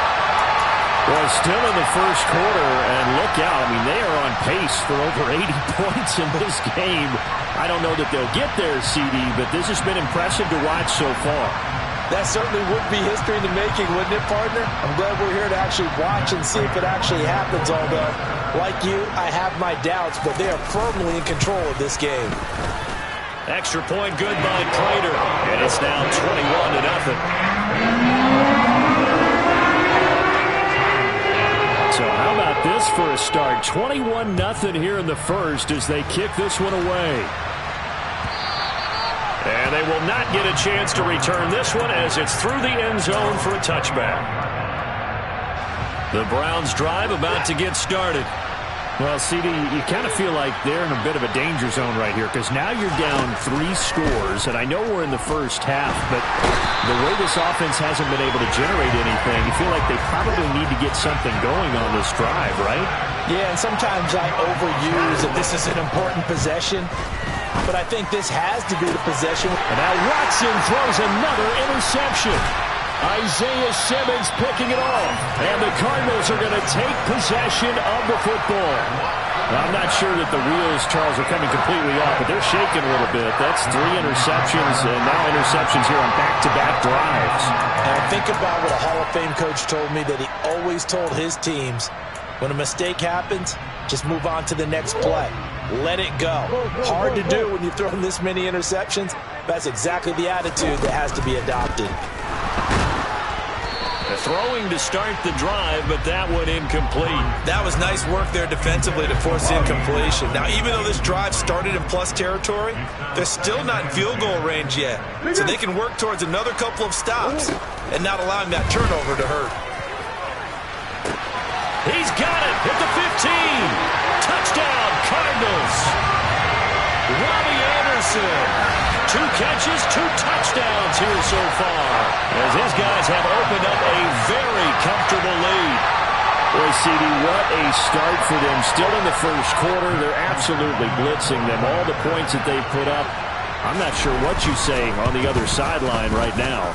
Well, still in the first quarter, and look out. I mean, they are on pace for over 80 points in this game. I don't know that they'll get there, CD, but this has been impressive to watch so far. That certainly would be history in the making, wouldn't it, partner? I'm glad we're here to actually watch and see if it actually happens, although, like you, I have my doubts, but they are firmly in control of this game. Extra point good by Prater, and it's now 21-0. So how about this for a start? 21-0 here in the first as they kick this one away. And they will not get a chance to return this one as it's through the end zone for a touchback. The Browns drive about to get started. Well, CD, you kind of feel like they're in a bit of a danger zone right here because now you're down 3 scores, and I know we're in the first half, but the way this offense hasn't been able to generate anything, you feel like they probably need to get something going on this drive, right? Yeah, and sometimes I overuse that this is an important possession, but I think this has to be the possession. And now Watson throws another interception. Isaiah Simmons picking it off. And the Cardinals are going to take possession of the football. Now, I'm not sure that the wheels, Charles, are coming completely off, but they're shaking a little bit. That's 3 interceptions, and now interceptions here on back-to-back drives. And think about what a Hall of Fame coach told me, that he always told his teams, when a mistake happens, just move on to the next play. Let it go. Hard to do when you throw this many interceptions. That's exactly the attitude that has to be adopted. Throwing to start the drive, but that one incomplete. That was nice work there defensively to force the incompletion. Now, even though this drive started in plus territory, they're still not in field goal range yet. So they can work towards another couple of stops and not allowing that turnover to hurt. He's got it at the 15. Touchdown, Cardinals. Robbie Anderson. 2 catches, 2 touchdowns here so far, as his guys have opened up a very comfortable lead. Boy, CD, what a start for them. Still in the first quarter, they're absolutely blitzing them. All the points that they've put up, I'm not sure what you say on the other sideline right now.